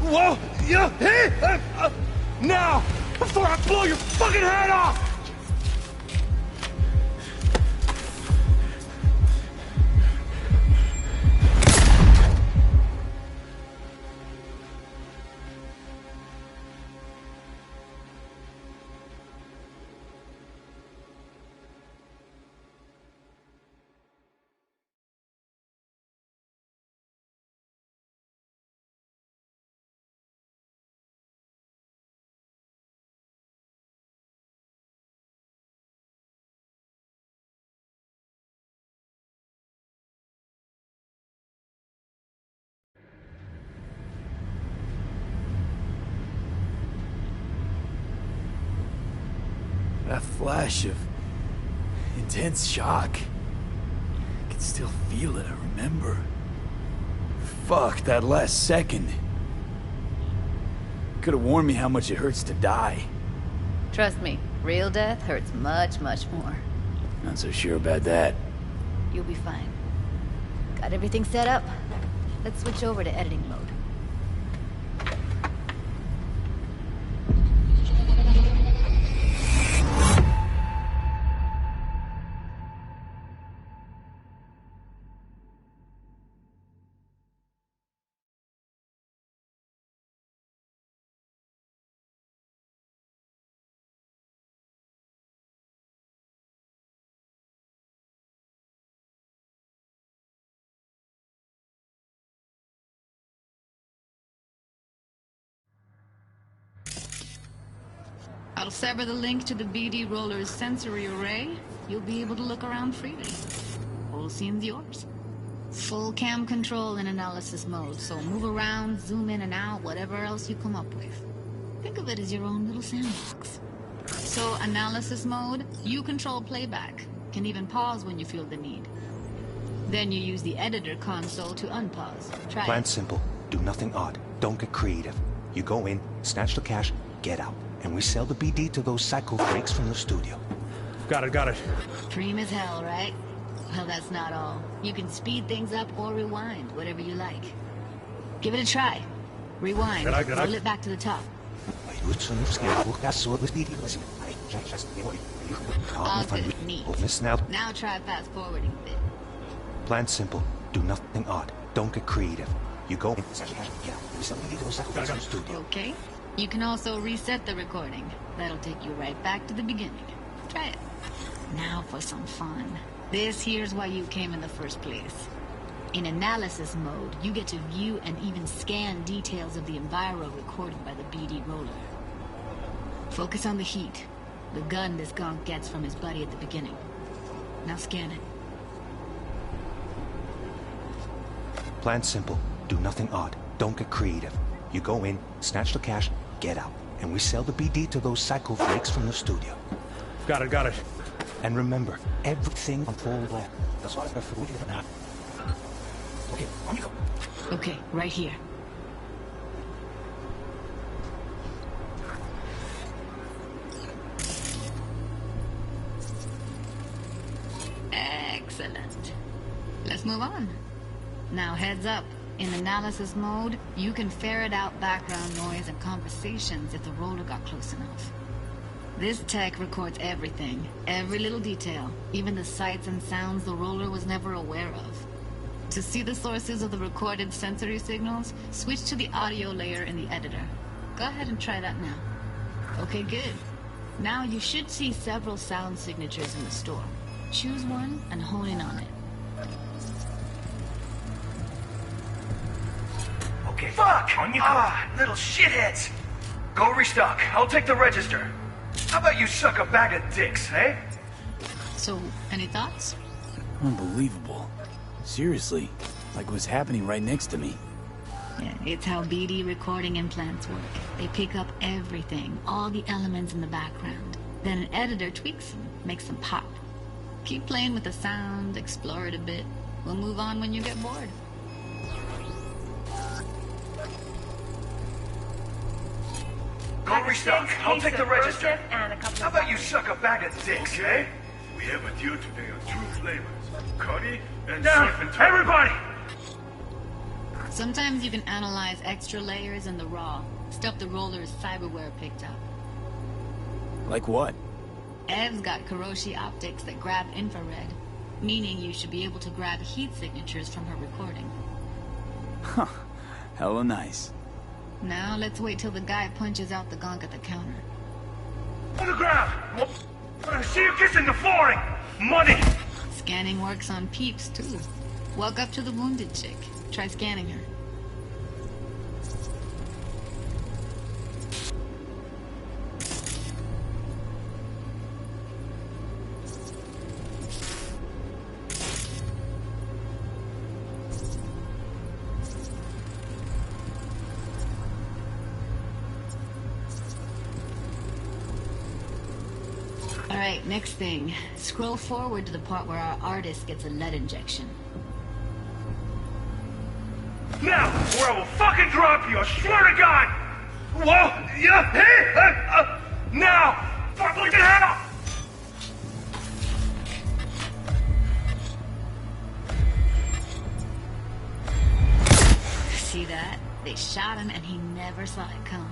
Whoa! Yeah! Hey! Now! Before I blow your fucking head off! That flash of intense shock. I can still feel it, I remember. Fuck, that last second. Could have warned me how much it hurts to die. Trust me, real death hurts much, much more. Not so sure about that. You'll be fine. Got everything set up? Let's switch over to editing mode. I'll sever the link to the BD Roller's sensory array. You'll be able to look around freely. Whole scene's yours. Full cam control in analysis mode, so move around, zoom in and out, whatever else you come up with. Think of it as your own little sandbox. So, analysis mode, you control playback. Can even pause when you feel the need. Then you use the editor console to unpause. Try Plan it. simple. Do nothing odd. Don't get creative. You go in, snatch the cash, get out. And we sell the BD to those psycho freaks from the studio. Got it. Dream as hell, right? Well, that's not all. You can speed things up or rewind, whatever you like. Give it a try. Rewind. Roll it back to the top. All good. Neat. Now try fast forwarding a bit. Plan simple. Do nothing odd. Don't get creative. You go in, snatch the cash, get out. We sell the BD to those psycho freaks from the studio. Okay. You can also reset the recording. That'll take you right back to the beginning. Try it. Now for some fun. This here's why you came in the first place. In analysis mode, you get to view and even scan details of the enviro recorded by the BD Roller. Focus on the heat, the gun this gonk gets from his buddy at the beginning. Now scan it. Plan simple. Do nothing odd. Don't get creative. You go in, snatch the cash, get out. And we sell the BD to those psycho freaks from the studio. Got it. And remember, everything on full left. That's why I forgot it now. Okay, on you go. Okay, right here. Excellent. Let's move on. Now heads up. In analysis mode, you can ferret out background noise and conversations if the roller got close enough. This tech records everything, every little detail, even the sights and sounds the roller was never aware of. To see the sources of the recorded sensory signals, switch to the audio layer in the editor. Go ahead and try that now. Okay, good. Now you should see several sound signatures in the store. Choose one and hone in on it. Okay. Fuck! On you go. Little shitheads! Go restock. I'll take the register. How about you suck a bag of dicks, eh? So, any thoughts? Unbelievable. Seriously, like it was happening right next to me. Yeah, it's how BD recording implants work. They pick up everything, all the elements in the background. Then an editor tweaks them, makes them pop. Keep playing with the sound, explore it a bit. We'll move on when you get bored. Go restock. I'll take the register. And a couple How of about you suck a bag of dicks, eh? We have a deal today on two flavors. Cuddy and surf and turf. Everybody! Sometimes you can analyze extra layers in the raw. Stuff the roller's cyberware picked up. Like what? Ev's got Kiroshi optics that grab infrared, meaning you should be able to grab heat signatures from her recording. Huh. Hella nice. Now let's wait till the guy punches out the gunk at the counter. On the ground! I see you kissing the flooring! Money! Scanning works on peeps, too. Walk up to the wounded chick. Try scanning her. Alright, next thing. Scroll forward to the part where our artist gets a lead injection. Now, or I will fucking drop you, I swear to God! Whoa! Yeah! Hey! Now! Fuck, look at hell! See that? They shot him and he never saw it coming.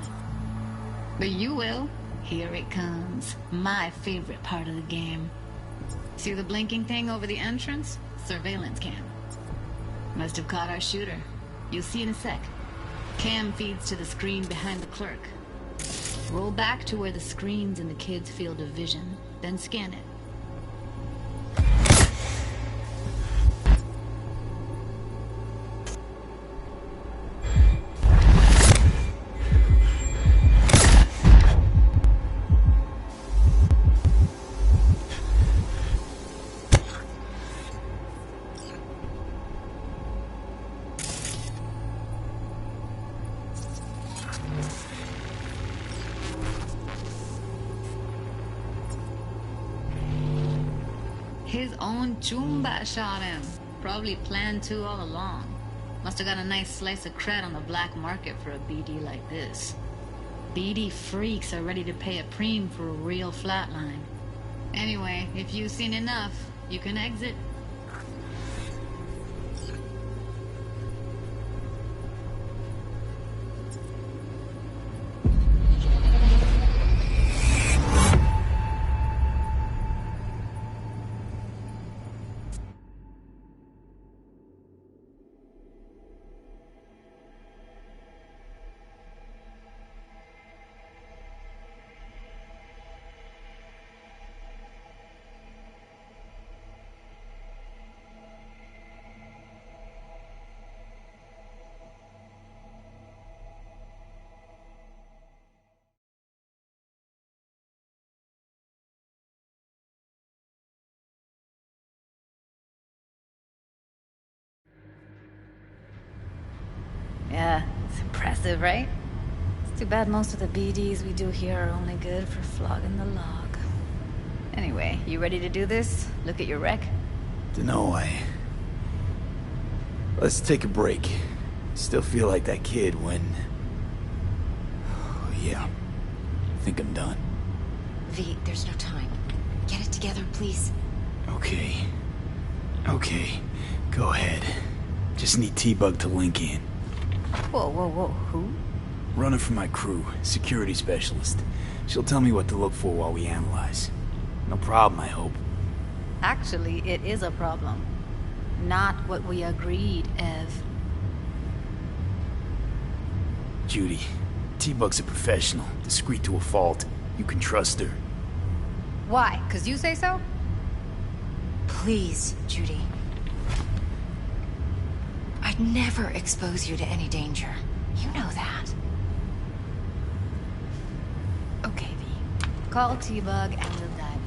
But you will. Here it comes. My favorite part of the game. See the blinking thing over the entrance? Surveillance cam. Must have caught our shooter. You'll see in a sec. Cam feeds to the screen behind the clerk. Roll back to where the screen's in the kid's field of vision, then scan it. His own Chumba shot him. Probably planned to all along. Must have got a nice slice of cred on the black market for a BD like this. BD freaks are ready to pay a preem for a real flatline. Anyway, if you've seen enough, you can exit. Yeah, it's impressive, right? It's too bad most of the BDs we do here are only good for flogging the log. Anyway, you ready to do this? Look at your wreck? Dunno, Let's take a break. Still feel like that kid when... Oh, yeah. I think I'm done. V, there's no time. Get it together, please. Okay. Okay. Go ahead. Just need T-Bug to link in. Whoa, whoa, whoa. Who? Running for my crew. Security specialist. She'll tell me what to look for while we analyze. No problem, I hope. Actually, it is a problem. Not what we agreed, Ev. Judy, T-Bug's a professional, discreet to a fault. You can trust her. Why? 'Cause you say so? Please, Judy. I'd never expose you to any danger. You know that. Okay, V. Call T-Bug and we'll dive in.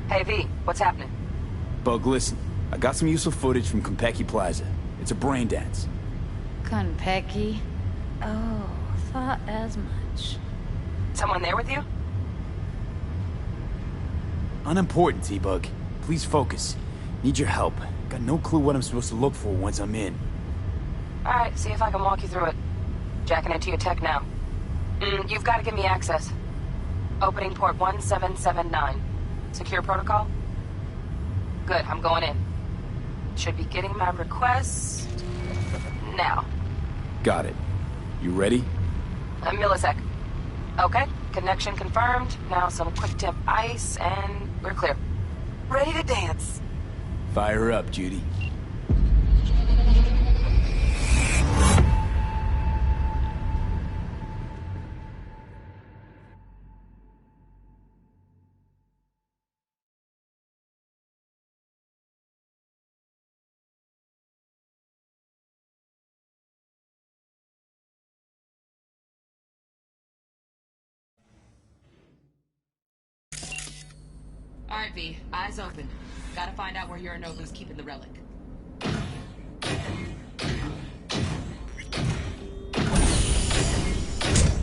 Hey, V, what's happening? Bug, listen. I got some useful footage from Konpeki Plaza. It's a brain dance. Konpeki? Oh, thought as much. Someone there with you? Unimportant, T-Bug. Please focus. Need your help. Got no clue what I'm supposed to look for once I'm in. Alright, see if I can walk you through it. Jacking into your tech now. You've got to give me access. Opening port 1779. Secure protocol? Good, I'm going in. Should be getting my request now. Got it. You ready? A millisec. Okay, connection confirmed. Now some quick tip ice, and we're clear. Ready to dance. Fire up, Judy. Alright, V. Eyes open. Gotta find out where Yorinobu's keeping the relic.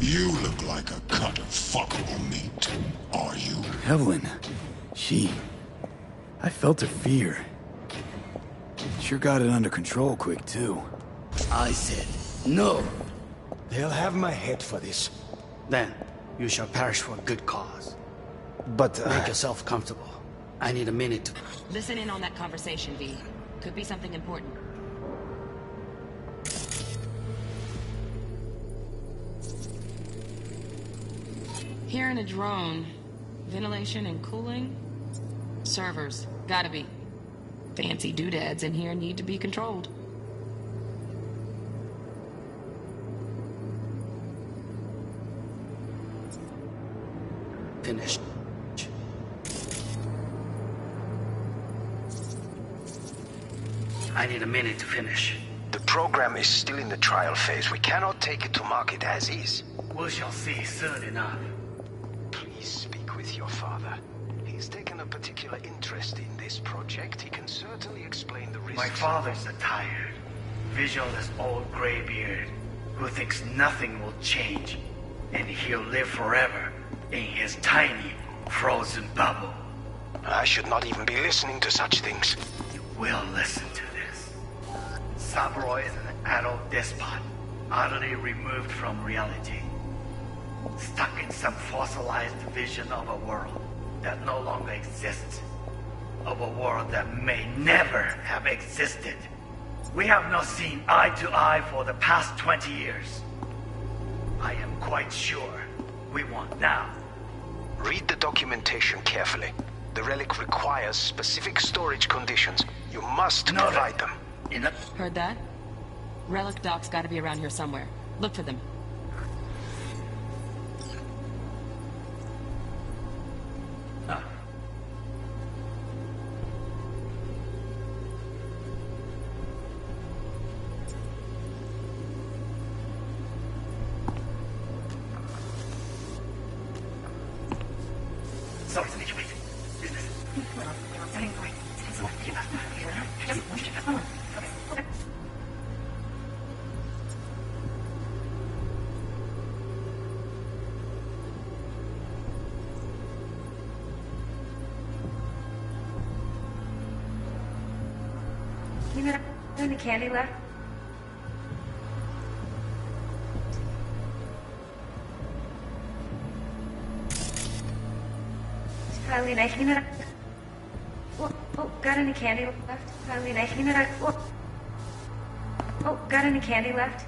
You look like a cut of fuckable meat. Are you? Evelyn. She... I felt her fear. Sure got it under control quick, too. I said, no. They'll have my head for this. Then, you shall perish for a good cause. But, Make yourself comfortable. I need a minute to... Listen in on that conversation, V. Could be something important. Here in a drone. Ventilation and cooling? Servers. Gotta be. Fancy doodads in here need to be controlled. Finished. I need a minute to finish. the program is still in the trial phase. We cannot take it to market as is. We shall see soon enough. Please speak with your father. He's taken a particular interest in this project. He can certainly explain the risks. My father's a tired, visionless old graybeard who thinks nothing will change, and he'll live forever in his tiny, frozen bubble. I should not even be listening to such things. You will listen to this. Saburo is an adult despot, utterly removed from reality. Stuck in some fossilized vision of a world that no longer exists. Of a world that may never have existed. We have not seen eye to eye for the past 20 years. I am quite sure we want now. Read the documentation carefully. The relic requires specific storage conditions. You must provide them. Heard that? Relic docs gotta be around here somewhere. Look for them. You got any candy left? Kylie, nice. You know. Oh, got any candy left? Kylie, nice. You know. Oh, got any candy left?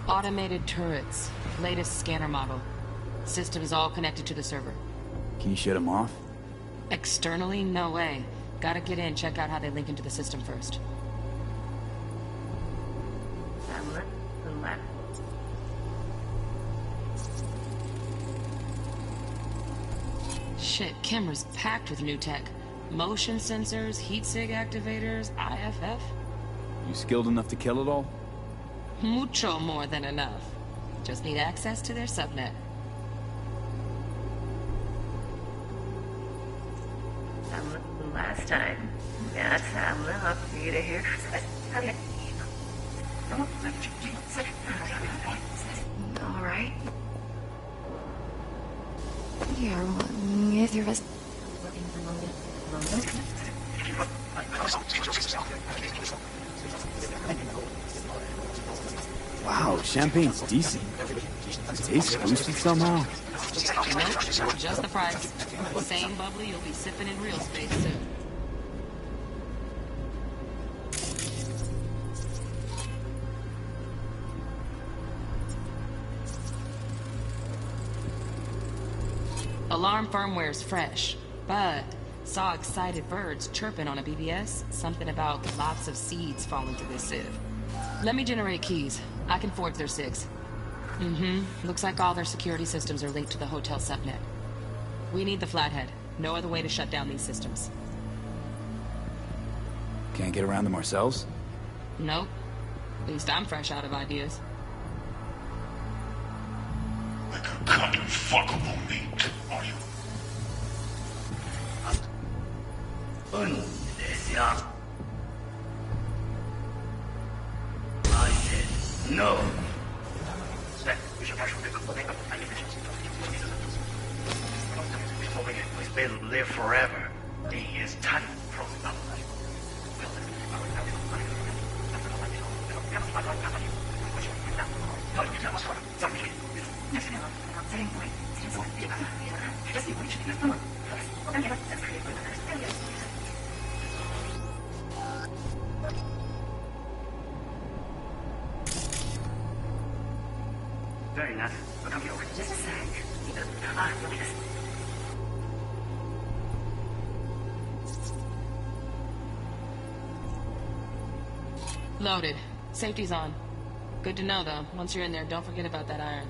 Automated turrets. Latest scanner model. System is all connected to the server. Can you shut them off? Externally, no way. Gotta get in, check out how they link into the system first. Shit, camera's packed with new tech. Motion sensors, heat sig activators, IFF. You skilled enough to kill it all? Mucho more than enough. Just need access to their subnet. Last time. That's enough for you to hear. Here, is your rest. Wow, champagne's decent. Tastes boosted somehow. Nope, just the price. Same bubbly you'll be sipping in real space soon. Alarm firmware's fresh, but saw excited birds chirping on a BBS. Something about lots of seeds falling to this sieve. Let me generate keys. I can forge their SIGs. Looks like all their security systems are linked to the hotel subnet. We need the flathead. No other way to shut down these systems. Can't get around them ourselves? Nope. At least I'm fresh out of ideas. Like a cut of fuckable meat, are you? I said no. We will live forever. He is time from very nice. Just a sec. Loaded. Safety's on. Good to know, though. Once you're in there, don't forget about that iron.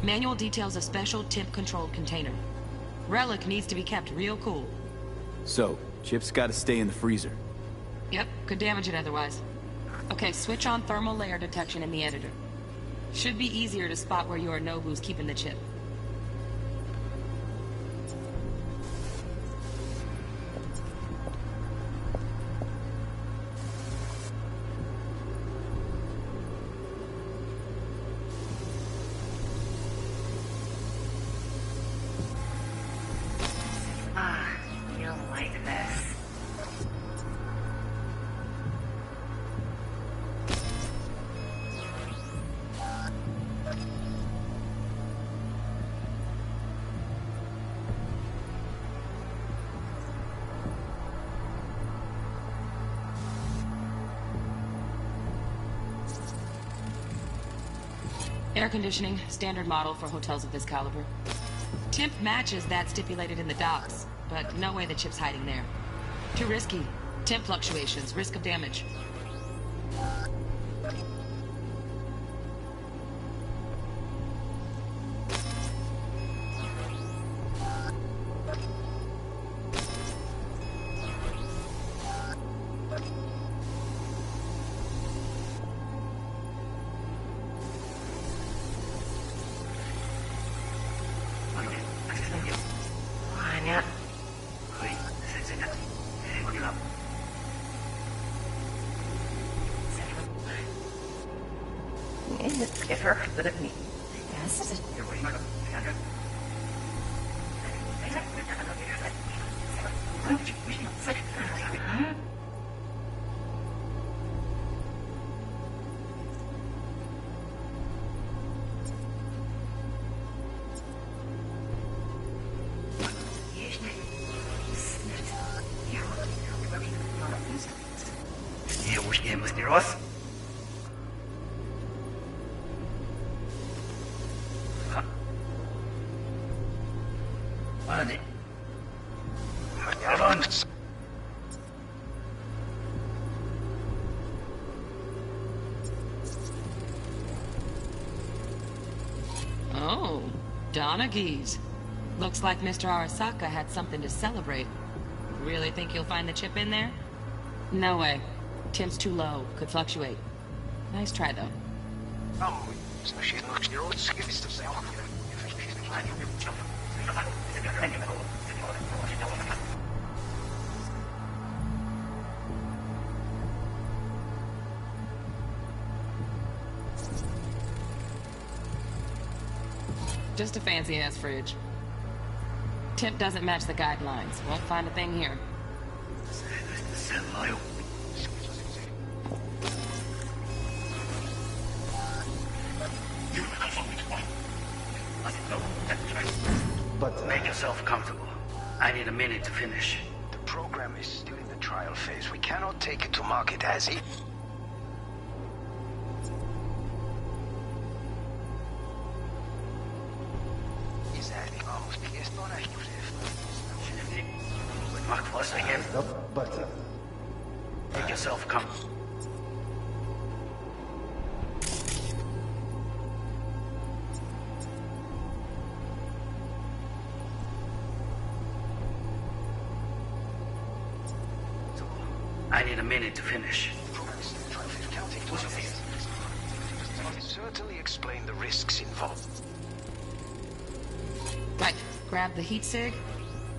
Manual details a special temp-controlled container. Relic needs to be kept real cool. So, Chip's gotta stay in the freezer. Yep, could damage it otherwise. Okay, switch on thermal layer detection in the editor. Should be easier to spot where Yorinobu's keeping the chip. You'll like this. Air conditioning, standard model for hotels of this caliber. Temp matches that stipulated in the docs, but no way the chip's hiding there. Too risky. Temp fluctuations, risk of damage. Oh, Donaghys. Looks like Mr. Arasaka had something to celebrate. Really think you'll find the chip in there? No way. Temp's too low. Could fluctuate. Nice try, though. Just a fancy-ass fridge. Temp doesn't match the guidelines. Won't find a thing here. But make yourself comfortable. I need a minute to finish. The program is still in the trial phase. We cannot take it to market as it. Once again. But make yourself comfortable. I need a minute to finish. Certainly explain the risks involved. Right. Grab the heat sig.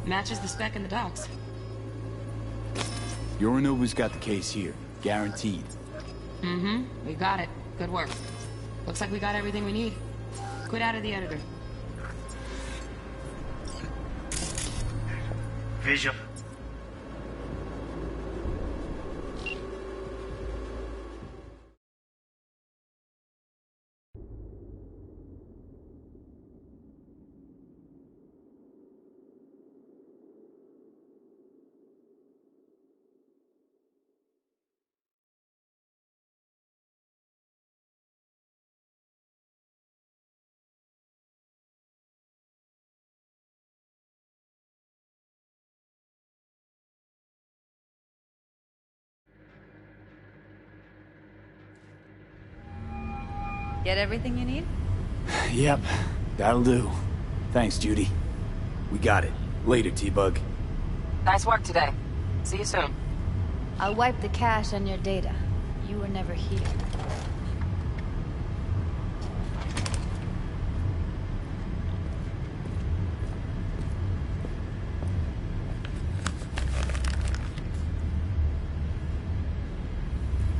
Matches the spec in the docs. Yorinobu's got the case here. Guaranteed. Mm-hmm. We got it. Good work. Looks like we got everything we need. Quit out of the editor. Visual. Get everything you need? Yep, that'll do. Thanks, Judy. We got it. Later, T-Bug. Nice work today. See you soon. I'll wipe the cache on your data. You were never here.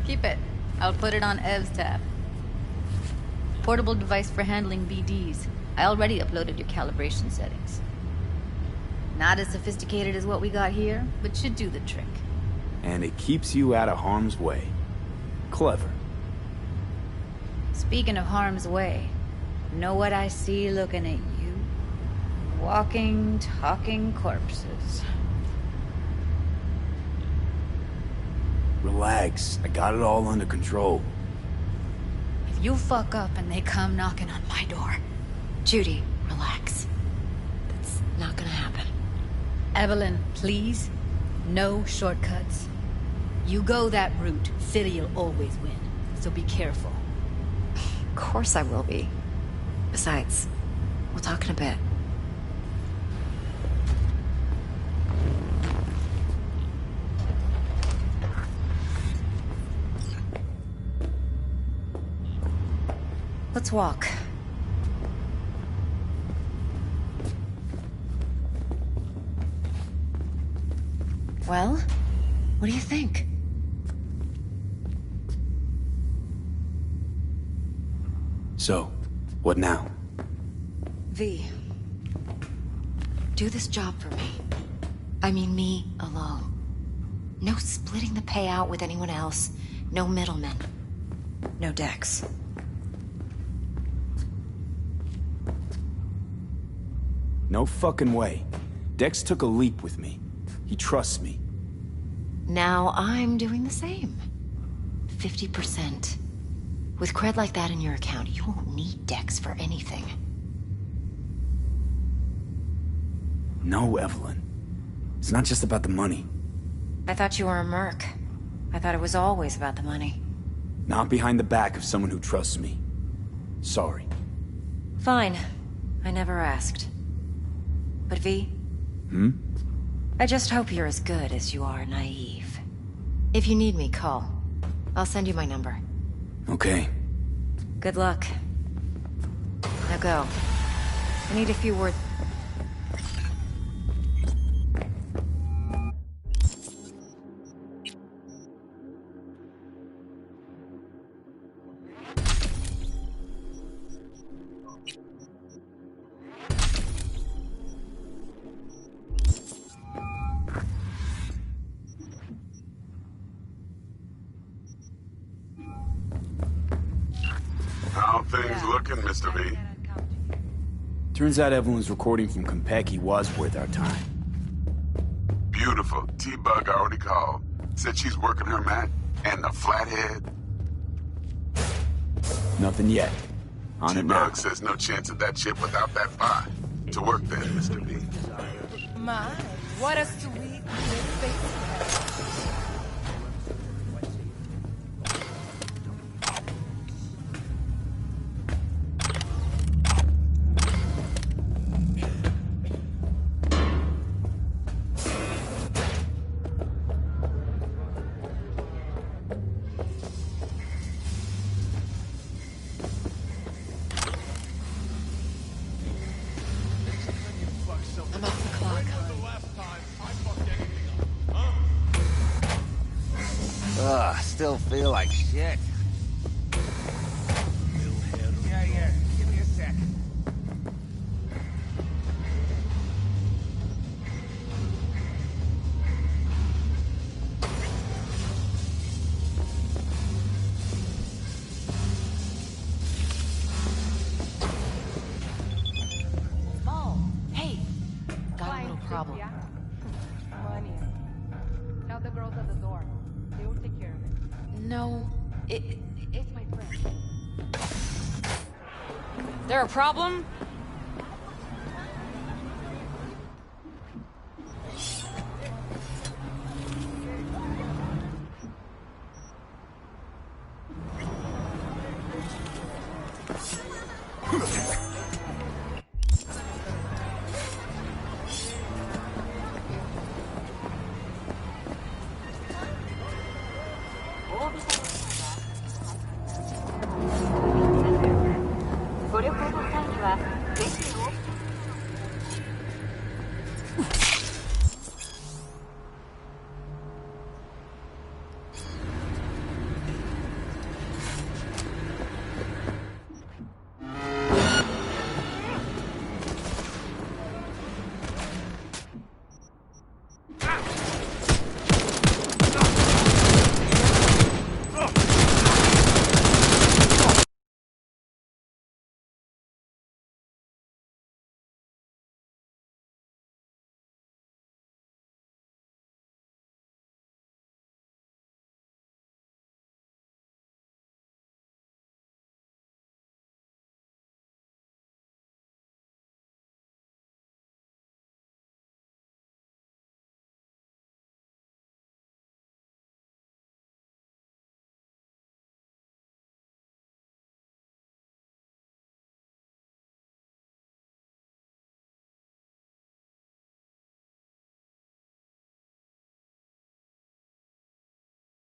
Keep it. I'll put it on Ev's tab. Portable device for handling BDs. I already uploaded your calibration settings. Not as sophisticated as what we got here, but should do the trick. And it keeps you out of harm's way. Clever. Speaking of harm's way, know what I see looking at you? Walking, talking corpses. Relax. I got it all under control. If you fuck up and they come knocking on my door... Judy, relax. That's not gonna happen. Evelyn, please. No shortcuts. You go that route, City'll always win. So be careful. Of course I will be. Besides, we'll talk in a bit. Let's walk. Well, what do you think? So, what now? V, do this job for me. I mean me alone. No splitting the payout with anyone else. No middlemen. No Dex. No fucking way. Dex took a leap with me. He trusts me. Now I'm doing the same. 50%. With cred like that in your account, you won't need Dex for anything. No, Evelyn. It's not just about the money. I thought you were a merc. I thought it was always about the money. Not behind the back of someone who trusts me. Sorry. Fine. I never asked. But V? I just hope you're as good as you are naive. If you need me, call. I'll send you my number. Okay. Good luck. Now go. I need a few words. How things looking, Mr. V? Turns out Evelyn's recording from Konpeki was worth our time. Beautiful. T-Bug already called. Said she's working her mat. And the flathead. Nothing yet. On it now. T-Bug says no chance of that chip without that bot. To work then, Mr. V. My, what a sweet little face you have. I'm off the clock. Ugh, still feel like shit. Yeah, give me a sec. Small. Hey. Got a little problem. Money. Tell the girls at the door. They will take care of it. No. It's my friend. There a problem?